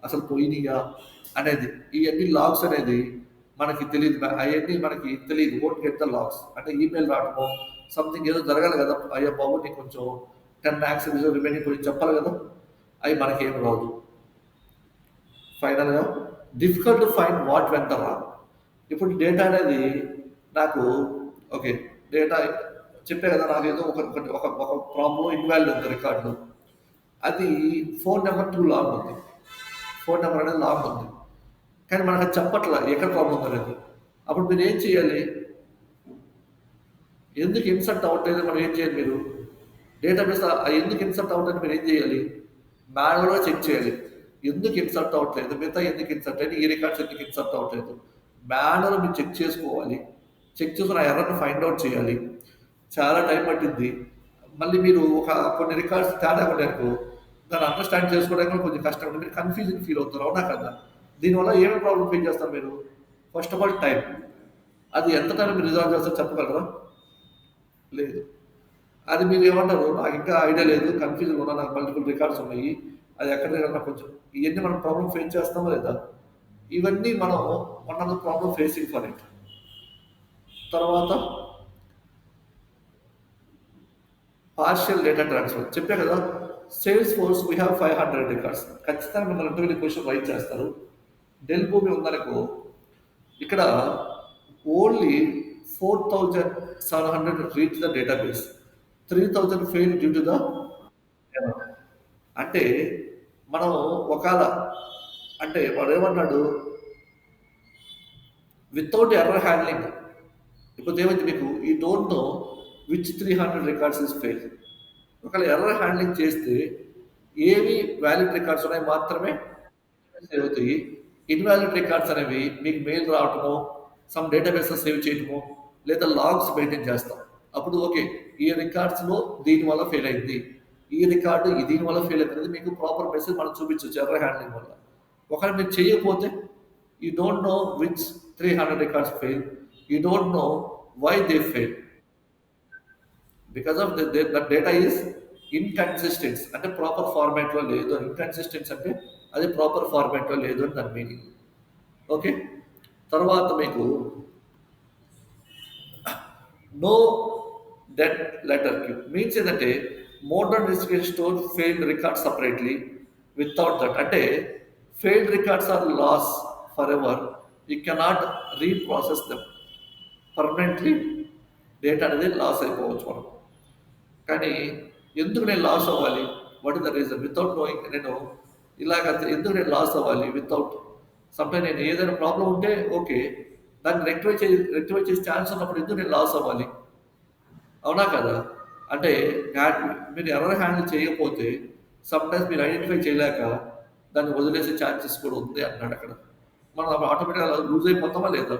అసలు పోయినాయా? అనేది ఇవన్నీ లాగ్స్ అనేది మనకి తెలీదు. అవన్నీ మనకి తెలీదు. Won't get the logs. అంటే ఈమెయిల్ రావడమో సంథింగ్ ఏదో జరగాలి కదా! అయ్యా బాబు నీకు కొంచెం 10 యాక్సెప్ట్ రిమైనింగ్ గురించి చెప్పాలి కదా! అవి మనకేం రాదు. ఫైనల్‌గా difficult to find what went wrong. ఇప్పుడు డేటా అనేది నాకు ఓకే. డేటా చెప్పా కదా! నాకేదో ఒక ప్రాబ్లమ్ ఇన్వాలిడ్ ఉంది రికార్డ్‌లో. అది ఫోన్ నంబర్ 2 లాంగ్ ఉంది. ఫోన్ నంబర్ అనేది లాంగ్ ఉంది. కానీ మనకు అది చెప్పట్లా ఎక్కడ ప్రాబ్లమ్ ఉందనేది. అప్పుడు మీరు ఏం చేయాలి? ఎందుకు ఇన్సర్ట్ అవ్వట్లేదు మనం ఏం చేయాలి మీరు? డేటాబేస్ ఎందుకు ఇన్సర్ట్ అవ్వట్లేదు మీరు ఏం చేయాలి? మాన్యువల్‌గా చెక్ చేయాలి. ఎందుకు ఇన్సర్ట్ అవ్వట్లేదు? మిగతా ఎందుకు ఇన్సర్ట్ అయ్యాయి? ఈ రికార్డ్స్ ఎందుకు ఇన్సర్ట్ అవ్వట్లేదు? మాన్యువల్‌గా మీరు చెక్ చేసుకోవాలి. చెక్ చేసుకొని ఆ ఎర్రర్‌ని ఫైండ్ ఔట్ చేయాలి. చాలా టైం పట్టిద్ది. మళ్ళీ మీరు కొన్ని రికార్డ్స్ తేడా ఉన్నాయనుకో దాన్ని అండర్‌స్టాండ్ చేసుకోవడానికి కూడా కొంచెం కష్టం. మీరు కన్‌ఫ్యూజన్ ఫీల్ అవుతారు. అవునా కదా? దీనివల్ల ఏమేమి ప్రాబ్లమ్ ఫేస్ చేస్తారు మీరు? First of all time. అది ఎంత టైంలో మీరు రిజాల్వ్ చేస్తారో చెప్పగలరా? లేదు. అది మీరు ఏమంటారు? నాకు ఇంకా ఐడియా లేదు. కన్‌ఫ్యూజన్‌గా ఉన్నా. నాకు మల్టిపుల్ రికార్డ్స్ ఉన్నాయి. అది ఎక్కడైనా కొంచెం ఇయన్నీ మనం ప్రాబ్లమ్ ఫేస్ చేస్తామా లేదా? ఇవన్నీ మనం one of the problem facing for it. తర్వాత పార్షియల్ డేటా ట్రాన్స్ఫర్. చెప్పా కదా! Sales force we have 500 records. ఖచ్చితంగా మిమ్మల్ని ఇంటర్వ్యూలో క్వెషన్ రైట్ చేస్తారు. డెల్ భూమి ఉందనుకో ఇక్కడ only 4,700 reach the database. 3,000 fail due to the error. అంటే మనం ఒకాళ అంటే వాడేమన్నాడు వితౌట్ ఎర్రర్ హ్యాండ్లింగ్ ఇప్పుడు ఏమైంది మీకు ఈ don't know which 300 records is fail. ఒకవేళ ఎర్రర్ హ్యాండ్లింగ్ చేస్తే ఏవి వ్యాలిడ్ రికార్డ్స్ ఉన్నాయి మాత్రమే సేవ్ అవుతాయి. ఇన్వాలిడ్ రికార్డ్స్ అనేవి మీకు మెయిల్ రావటమో సమ్ డేటాబేస్లో సేవ్ చేయటమో లేదా లాగ్స్ మెయింటైన్ చేస్తాం. అప్పుడు ఓకే ఈ రికార్డ్స్లో దీనివల్ల ఫెయిల్ అయింది, ఈ రికార్డు దీనివల్ల ఫెయిల్ అవుతుంది, మీకు ప్రాపర్ మెసేజ్ మనం చూపించవచ్చు ఎర్రర్ హ్యాండ్లింగ్ వల్ల. ఒకవేళ మీరు చేయకపోతే you don't know which 300 records fail, you don't know why they fail, because of the data is inconsistence, అంటే ప్రాపర్ ఫార్మాట్లో లేదు. ఇన్కన్సిస్టెన్స్ అంటే అది ప్రాపర్ ఫార్మాట్లో లేదు అని దాని మీనింగ్. ఓకే, తర్వాత మీకు no dead letter queue means ఏంటంటే మోడర్న్ రిజిస్ట్రేషన్ store failed record separately without that, అంటే failed records are loss forever, you cannot reprocess them, permanently data అనేది లాస్ అయిపోవచ్చు మనం. కానీ ఎందుకు నేను లాస్ అవ్వాలి, what is the reason without knowing, నేను ఇలాగ ఎందుకు నేను లాస్ అవ్వాలి వితౌట్, సమ్టైమ్ నేను ఏదైనా ప్రాబ్లం ఉంటే ఓకే, దాన్ని రెక్టిఫై చేసే ఛాన్స్ ఉన్నప్పుడు ఎందుకు నేను లాస్ అవ్వాలి, అవునా కదా? అంటే మీరు ఎర్రర్ హ్యాండిల్ చేయకపోతే సమ్టైమ్స్ మీరు ఐడెంటిఫై చేయలేక దాన్ని వదిలేసే ఛాన్సెస్ కూడా ఉంది అన్నాడు అక్కడ. మనం ఆటోమేటిక్గా లూజ్ అయిపోతామా లేదా,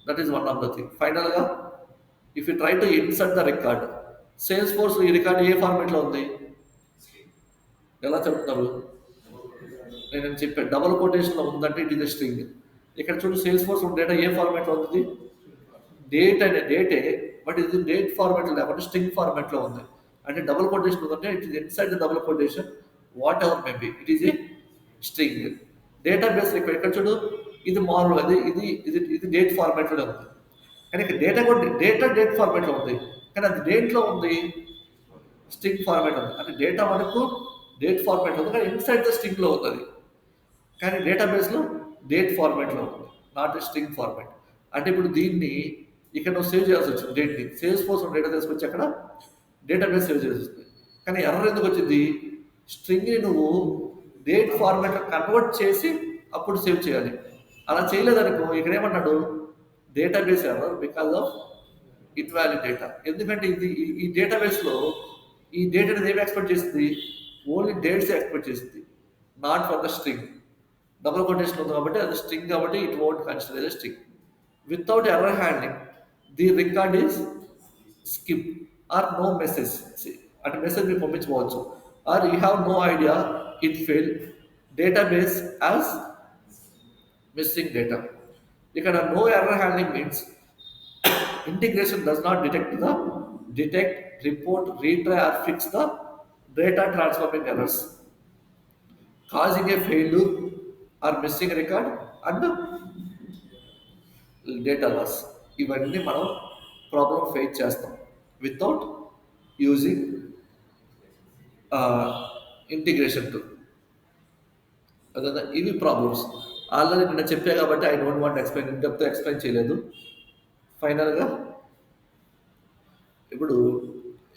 that is one of the thing. ఫైనల్గా if you try to insert the record, Salesforce ఈ రికార్డ్ ఏ ఫార్మేట్లో ఉంది, ఎలా చెప్తున్నారు, నేను చెప్పాను డబుల్ కొటేషన్లో ఉందంటే ఇట్ ఈస్ ఎ స్ట్రింగ్. ఇక్కడ చూడు సేల్స్ ఫోర్స్ డేటా ఏ ఫార్మేట్లో ఉంది, డేట్ అనే డేటే, బట్ ఇది డేట్ ఫార్మేట్లో లేకపోతే స్ట్రింగ్ ఫార్మేట్లో ఉంది. అంటే డబుల్ కొటేషన్ ఉందంటే it is inside the double quotation what ever maybe it is a string. Database ఇక్కడ చూడు ఇది మామూలు, అది ఇది ఇది ఇది డేట్ ఫార్మేట్లో ఉంది, కానీ ఇక్కడ డేటా కూడా డేట్ ఫార్మేట్లో ఉంది, కానీ అది డేట్లో ఉంది స్ట్రింగ్ ఫార్మేట్ ఉంది. అంటే డేటా మనకు డేట్ ఫార్మేట్ ఉంది కానీ ఇన్సైడ్ ద స్ట్రింగ్లో ఉంది అది, కానీ డేటాబేస్లో డేట్ ఫార్మేట్లో ఉంది, నాట్ ఏ స్ట్రింగ్ ఫార్మేట్. అంటే ఇప్పుడు దీన్ని ఇక్కడ నువ్వు సేవ్ చేయాల్సి వచ్చింది డేట్ని, సేల్స్ ఫోర్స్ డేటా తీసుకొచ్చి అక్కడ డేటాబేస్ సేవ్ చేయాల్సి వస్తుంది. కానీ ఎర్రర్ ఎందుకు వచ్చింది, స్ట్రింగ్ని నువ్వు డేట్ ఫార్మేట్ కన్వర్ట్ చేసి అప్పుడు సేవ్ చేయాలి, అలా చేయలేదనుకో ఇక్కడ ఏమన్నాడు database error because of invalid data. ఎందుకంటే ఇది ఈ డేటాబేస్లో ఈ డేటా అనేది ఏమి ఎక్స్పెక్ట్ చేస్తుంది, ఓన్లీ డేట్స్ ఎక్స్పెక్ట్ చేస్తుంది, not for the string. Double quotation ఉంది కాబట్టి అది స్ట్రింగ్ కాబట్టి it won't consider a string. Without error handling the record is skip or no message, అంటే మెసేజ్ మీరు పంపించుకోవచ్చు, or you have no idea it fail database as missing data. ఇక్కడ no error handling means integration does not detect, report, retry or fix the data transforming errors, causing a failure or missing record and data loss. ఇవన్నీ మనం problem face చేస్తాం without using integration tool. అదే ఇవి problems already నిన్న చెప్పా కాబట్టి I don't want explain చేయలేదు. ఫైనల్గా ఇప్పుడు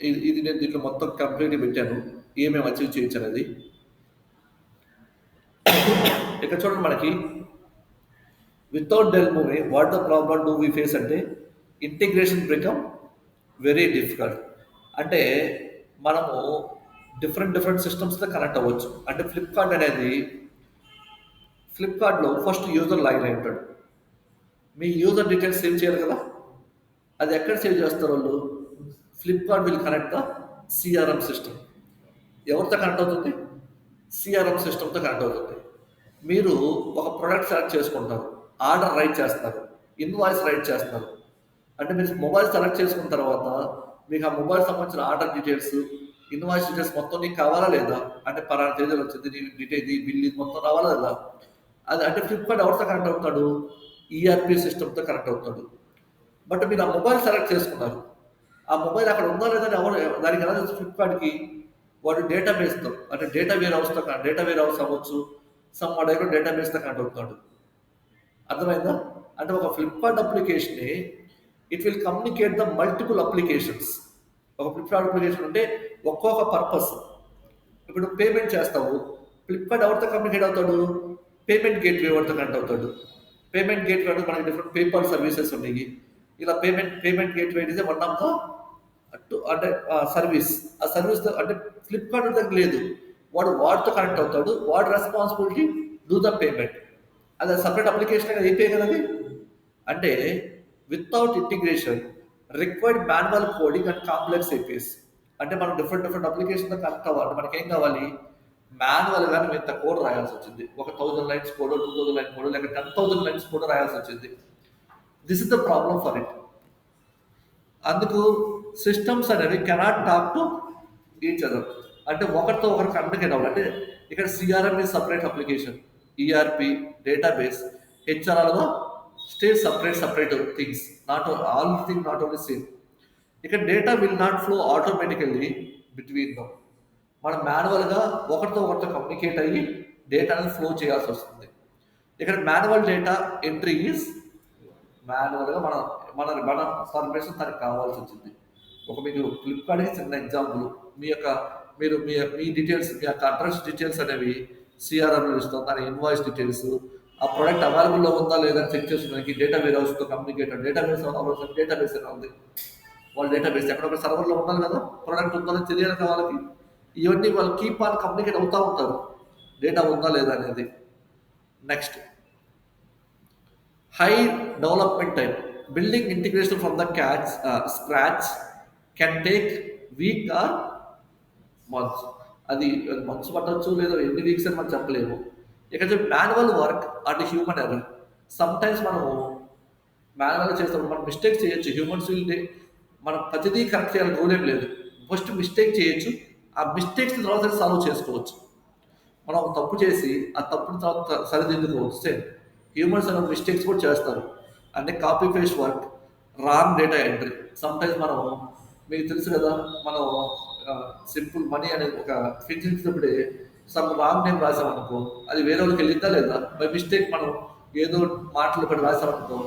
ఇది నేను దీంట్లో మొత్తం కంప్లీట్గా పెట్టాను ఏమేమి అచీవ్ చేయొచ్చు అనేది. ఇక్కడ చూడండి మనకి without Dell Boomi what the problem do we face అంటే ఇంటిగ్రేషన్ బికమ్ వెరీ డిఫికల్ట్. అంటే మనము డిఫరెంట్ సిస్టమ్స్తో కనెక్ట్ అవ్వచ్చు. అంటే ఫ్లిప్కార్ట్లో ఫస్ట్ యూజర్ లాగిన్ అయి ఉంటాడు, మీ యూజర్ డీటెయిల్స్ సేవ్ చేయాలి కదా, అది ఎక్కడ సేవ్ చేస్తారు వాళ్ళు, Flipkart will connect the CRM system. ఎవరితో కనెక్ట్ అవుతుంది, సిఆర్ఎం సిస్టమ్తో కనెక్ట్ అవుతుంది. మీరు ఒక ప్రోడక్ట్ సెలెక్ట్ చేసుకుంటారు, ఆర్డర్ రైట్ చేస్తారు, ఇన్వాయిస్ రైట్ చేస్తారు. అంటే మీరు మొబైల్ సెలెక్ట్ చేసుకున్న తర్వాత మీకు ఆ మొబైల్ సంబంధించిన ఆర్డర్ డీటెయిల్స్, ఇన్వాయిస్ డీటెయిల్స్ మొత్తం నీకు కావాలా లేదా, అంటే పలానా తేదీలు వచ్చింది నీ డీటెయిల్ బిల్ ఇది మొత్తం రావాలా లేదా. అది అంటే ఫ్లిప్కార్ట్ ఎవరితో కనెక్ట్ అవుతాడు, ఈఆర్పి సిస్టమ్తో కనెక్ట్ అవుతాడు. బట్ మీరు ఆ మొబైల్ సెలెక్ట్ చేసుకున్నారు, ఆ మొబైల్ అక్కడ ఉందా లేదని దానికి ఎలా తెలుసు ఫ్లిప్కార్ట్కి, వాడు డేటాబేస్తో అంటే డేటా వేర్ హౌస్ అవ్వచ్చు, సమ్ వాడు డేటాబేస్తో కనెక్ట్ అవుతాడు. అర్థమైందా? అంటే ఒక ఫ్లిప్కార్ట్ అప్లికేషన్ని it will communicate the multiple applications. ఒక ఫ్లిప్కార్ట్ అప్లికేషన్ అంటే ఒక్కొక్క పర్పస్. ఇప్పుడు పేమెంట్ చేస్తావు, ఫ్లిప్కార్ట్ ఎవరితో కమ్యూనికేట్ అవుతాడు, పేమెంట్ గేట్వే ఎవరితో కనెక్ట్ అవుతాడు. పేమెంట్ గేట్వే అంటే మనకి డిఫరెంట్ పేపాల్ సర్వీసెస్ ఉన్నాయి. ఇలా payment gateway is one of the అంటే సర్వీస్. ఆ సర్వీస్ అంటే ఫ్లిప్కార్ట్ దగ్గర లేదు, వాడితో కనెక్ట్ అవుతాడు, వాడు రెస్పాన్సిబిలిటీ డూ ద పేమెంట్. అది సపరేట్ అప్లికేషన్ ఏపీ కదా అది. అంటే without integration required manual coding and complex APS. అంటే మనం డిఫరెంట్ అప్లికేషన్ కనెక్ట్ అవ్వాలి. మనకి ఏం కావాలి, మాన్యువల్ గా నువ్వు ఇంత కోడ్ రాయాల్సి వచ్చింది, ఒక 1000 లైన్స్ కోడ్, 2000 లైన్ కోడ్, లేక 10,000 లైన్స్ కోడ్ రాయాల్సి వచ్చింది. This is the problem for it. అందుకు సిస్టమ్స్ అనేవి cannot talk to each other. అంటే ఒకరితో ఒకరు కమ్యూనికేట్ అవ్వాలి. అంటే ఇక్కడ CRM is separate application, ERP, database, హెచ్ఆర్ఆర్గా stay separate things, not all thing not only same. ఇక్కడ data will not flow automatically between them. మనం మాన్యువల్గా ఒకరితో కమ్యూనికేట్ అయ్యి డేటా అనేది ఫ్లో చేయాల్సి వస్తుంది. ఇక్కడ మాన్యువల్ డేటా ఎంట్రీ ఈజ్ మాన్యువల్గా మన మన మన పర్మిషన్ తనకి కావాల్సి వచ్చింది. ఒక మీకు ఫ్లిప్కార్ట్కి చిన్న ఎగ్జాంపుల్, మీ యొక్క మీరు మీ డీటెయిల్స్, మీ యొక్క అడ్రస్ డీటెయిల్స్ అనేవి సిఆర్ఎంలో ఇస్తాం, దాని ఇన్వాయిస్ డీటెయిల్స్, ఆ ప్రోడక్ట్ అవైలబుల్లో ఉందా లేదా చెక్ చేసుకోవడానికి డేటా వేర్ హౌస్తో కమ్యూనికేట్. డేటాబేస్ ఎలా ఉంది, వాళ్ళ డేటాబేస్ ఎక్కడ ఒక సర్వర్లో ఉండాలి కదా, ప్రోడక్ట్ ఉందా లేదా తెలియాలి కదా వాళ్ళకి. ఇవన్నీ వాళ్ళు కీప్ ఆన్ కమ్యూనికేట్ అవుతూ ఉంటారు, డేటా ఉందా లేదా అనేది. Next, high development time. Building integration from the scratch can take week or months. అది మంత్స్ పట్టవచ్చు, లేదా ఎన్ని వీక్స్ అని మనం చెప్పలేము. ఇక్కడ manual work and human error. Some times మనము మాన్యువల్ చేస్తాము, మనం మిస్టేక్ చేయొచ్చు. హ్యూమన్స్ మనం ప్రతిదీ కరెక్ట్ చేయాలని రూల్ ఏం లేదు. ఫస్ట్ మిస్టేక్ చేయొచ్చు, ఆ మిస్టేక్స్ తర్వాత సాల్వ్ చేసుకోవచ్చు. మనం ఒక తప్పు చేసి ఆ తప్పుని తర్వాత సరిదిద్దుకోవచ్చు. సేమ్ హ్యూమన్స్ అనే మిస్టేక్స్ కూడా చేస్తారు. అంటే copy paste work, wrong data entry. Sometimes మనం, మీకు తెలుసు కదా, మనం సింపుల్ మనీ అనేది ఒక ఫిక్స్ ఇచ్చినప్పుడే సమ్ రాంగ్ నేమ్ రాసామనుకో, అది వేరే వాళ్ళకి వెళ్ళిందా లేదా, బై మిస్టేక్ మనం ఏదో మాటలు ఒకటి రాసామనుకో,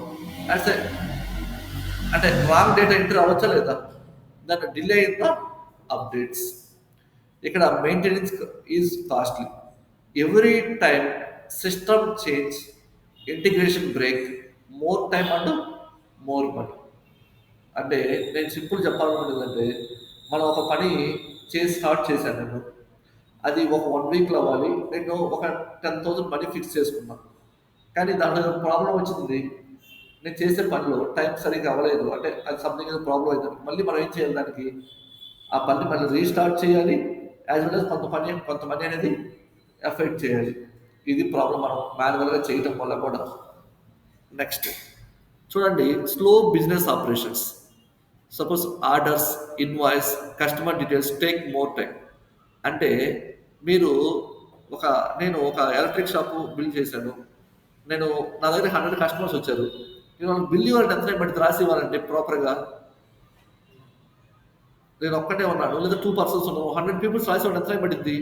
అట్స్ అంటే రాంగ్ డేటా ఎంట్రీ అవ్వచ్చా లేదా, దాన్ని డిలే అయిందా అప్డేట్స్. ఇక్కడ maintenance is costly. Every time system change, integration break, more time and more money. అంటే నేను సింపుల్ చెప్పాలనుకుంటుందంటే, మనం ఒక పని స్టార్ట్ చేశాను నేను, అది ఒక 1 వీక్లో అవ్వాలి, నేను ఒక 10,000 మనీ ఫిక్స్ చేసుకున్నాను. కానీ దాంట్లో ప్రాబ్లం వచ్చింది, నేను చేసే పనిలో టైం సరిగ్గా అవ్వలేదు, అంటే అది సంథింగ్ ఏదో ప్రాబ్లం అవుతుంది. మళ్ళీ మనం ఏం చేయాలి, దానికి ఆ పని మళ్ళీ రీస్టార్ట్ చేయాలి, యాజ్ వెల్ as కొంత మనీ అనేది ఎఫెక్ట్ చేయాలి. ఇది ప్రాబ్లం మనం మాన్యువల్గా చేయటం వల్ల కూడా. నెక్స్ట్ చూడండి, slow business operations. Suppose orders, invoice, customer details take more time. అంటే మీరు నేను ఒక ఎలక్ట్రిక్ షాపు బిల్ చేశాను, నేను నా దగ్గర 100 కస్టమర్స్ వచ్చారు, నేను వాళ్ళకి బిల్ ఇవ్వాలంటే ఎంత టైం పడుతుంది, రాసి ఇవ్వాలంటే ప్రాపర్గా. నేను ఒక్కటే ఉన్నాను, లేదా 2 పర్సన్స్ ఉన్నాను, 100 పీపుల్స్ రాసి ఎంత టైం పడుతుంది,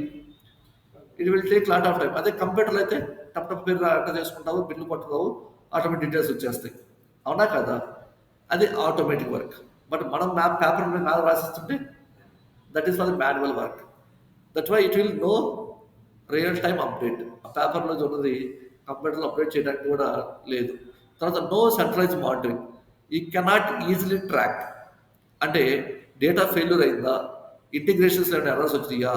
it will take lot of time. అదే కంప్యూటర్లో అయితే టప్ పేరు ఎంటర్ చేసుకుంటావు, బిల్లు పట్టుకోవు, ఆటోమేటిక్ డీటెయిల్స్ వచ్చేస్తాయి. అవునా కదా, అది ఆటోమేటిక్ వర్క్. బట్ మనం పేపర్ మీద రాసిస్తుంటే that is for the manual work. That why it will no real time update. ఆ పేపర్లో ఉన్నది కంప్యూటర్లో అప్డేట్ చేయడానికి కూడా లేదు. తర్వాత no centralize monitoring, we cannot easily track. అంటే డేటా ఫెయిల్యూర్ అయిందా, ఇంటిగ్రేషన్స్ ఏమైనా ఎర్రర్స్ వచ్చినాయా,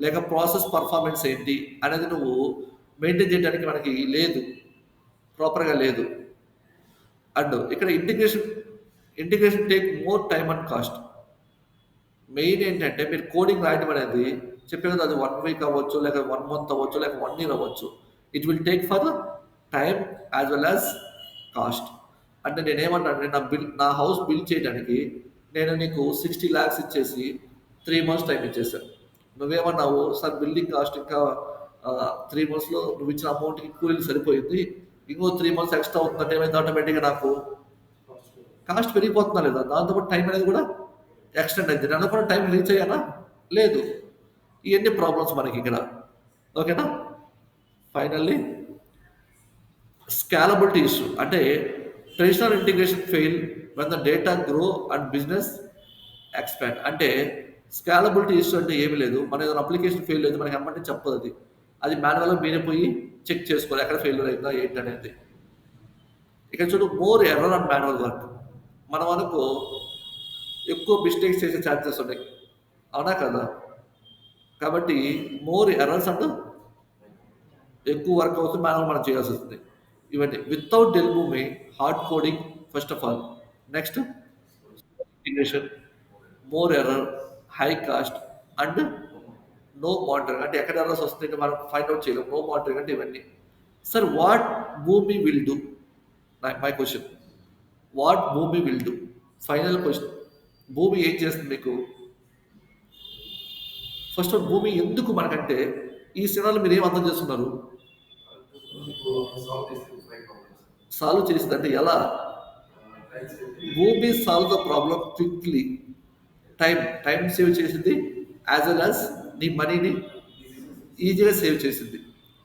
లేక ప్రాసెస్ పర్ఫార్మెన్స్ ఏంటి అనేది నువ్వు మెయింటైన్ చేయడానికి మనకి లేదు, ప్రాపర్గా లేదు. అండ్ ఇక్కడ integration take more time and cost. Main ఏంటంటే మీరు కోడింగ్ రాయడం అనేది చెప్పే కదా, అది 1 వీక్ అవ్వచ్చు, లేక 1 మంత్ అవ్వచ్చు, లేక 1 ఇయర్ అవ్వచ్చు. It will take for the time as well as cost. అంటే నేనేమన్నాను, నా హౌస్ బిల్ చేయడానికి నేను నీకు 60 lakhs ఇచ్చేసి 3 months టైం ఇచ్చేసాను. నువ్వేమన్నావు, సార్ బిల్డింగ్ కాస్ట్ ఇంకా 3 monthsలో నువ్వు ఇచ్చిన అమౌంట్కి కూలీలు సరిపోయింది, ఇంకో 3 months ఎక్స్ట్రా అవుతుందంటే ఏమైంది, ఆటోమేటిక్గా నాకు కాస్ట్ పెరిగిపోతుందా లేదా, దాంతోపాటు టైం అనేది కూడా ఎక్స్టెండ్ అయింది. నేను అనుకున్న టైం రీచ్ అయ్యానా లేదు. ఇవన్నీ ప్రాబ్లమ్స్ మనకి ఇక్కడ. ఓకేనా. Finally scalability issue. అంటే traditional integration fail when the data grow and business expand. అంటే స్కాలబిలిటీ ఇష్యూ అంటే ఏమీ లేదు, మన ఏదైనా అప్లికేషన్ ఫెయిల్ లేదు మనకి అమ్మంటే చెప్పదు, అది మాన్యువల్గా మీరే పోయి చెక్ చేసుకోవాలి ఎక్కడ ఫెయిల్యూర్ అయిందా ఏంటి అనేది. ఇక్కడ చూడు, more error and manual work. మనం అనుకో ఎక్కువ మిస్టేక్స్ చేసే ఛాన్సెస్ ఉన్నాయి, అవునా కదా. కాబట్టి మోర్ ఎర్రర్స్ అంటూ ఎక్కువ వర్క్ అవుతుంది, మనం చేయాల్సి వస్తుంది. ఇవన్నీ without Dell Boomi hard coding first of all. Next integration, more error, high cost and no monitoring. అంటే ఎక్కడ ఎర్రర్స్ వస్తుందంటే మనం ఫైండ్ అవుట్ చేయలేం. నో మానిటరింగ్ అంటే ఇవన్నీ. Sir what Boomi will do? My question. What Boomi will do? Final question. Boomi ఏం చేస్తుంది మీకు? ఫస్ట్ ఆఫ్ భూమి ఎందుకు మనకంటే ఈ సినిమాలో మీరు ఏం అర్థం చేస్తున్నారు? సాల్వ్ చేసింది అంటే ఎలా? భూమి solve the problem quickly. Time save చేసింది, యాజ్ వెల్ యాజ్ నీ మనీని ఈజీగా సేవ్ చేసింది.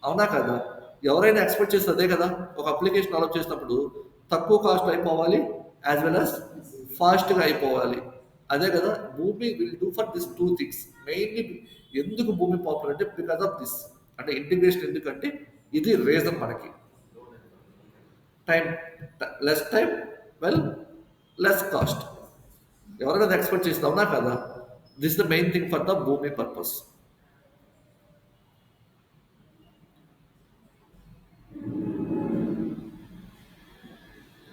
అవునా కదా? ఎవరైనా ఎక్స్పెక్ట్ చేస్తే అదే కదా. ఒక అప్లికేషన్ డెవలప్ చేసినప్పుడు తక్కువ కాస్ట్ అయిపోవాలి, యాజ్ వెల్ యాజ్ ఫాస్ట్గా అయిపోవాలి. అదే కదా భూమి will do for this two things. Mainly ఎందుకు భూమి పాపులర్ అంటే బికాస్ ఆఫ్ దిస్. అంటే ఇంటిగ్రేషన్ ఎందుకంటే ఇది రీజన్ మనకి. Time, less time, well less cost. ఎవరైనా ఎక్స్పెక్ట్ చేస్తే అవునా కదా? This the main thing for the భూమి పర్పస్.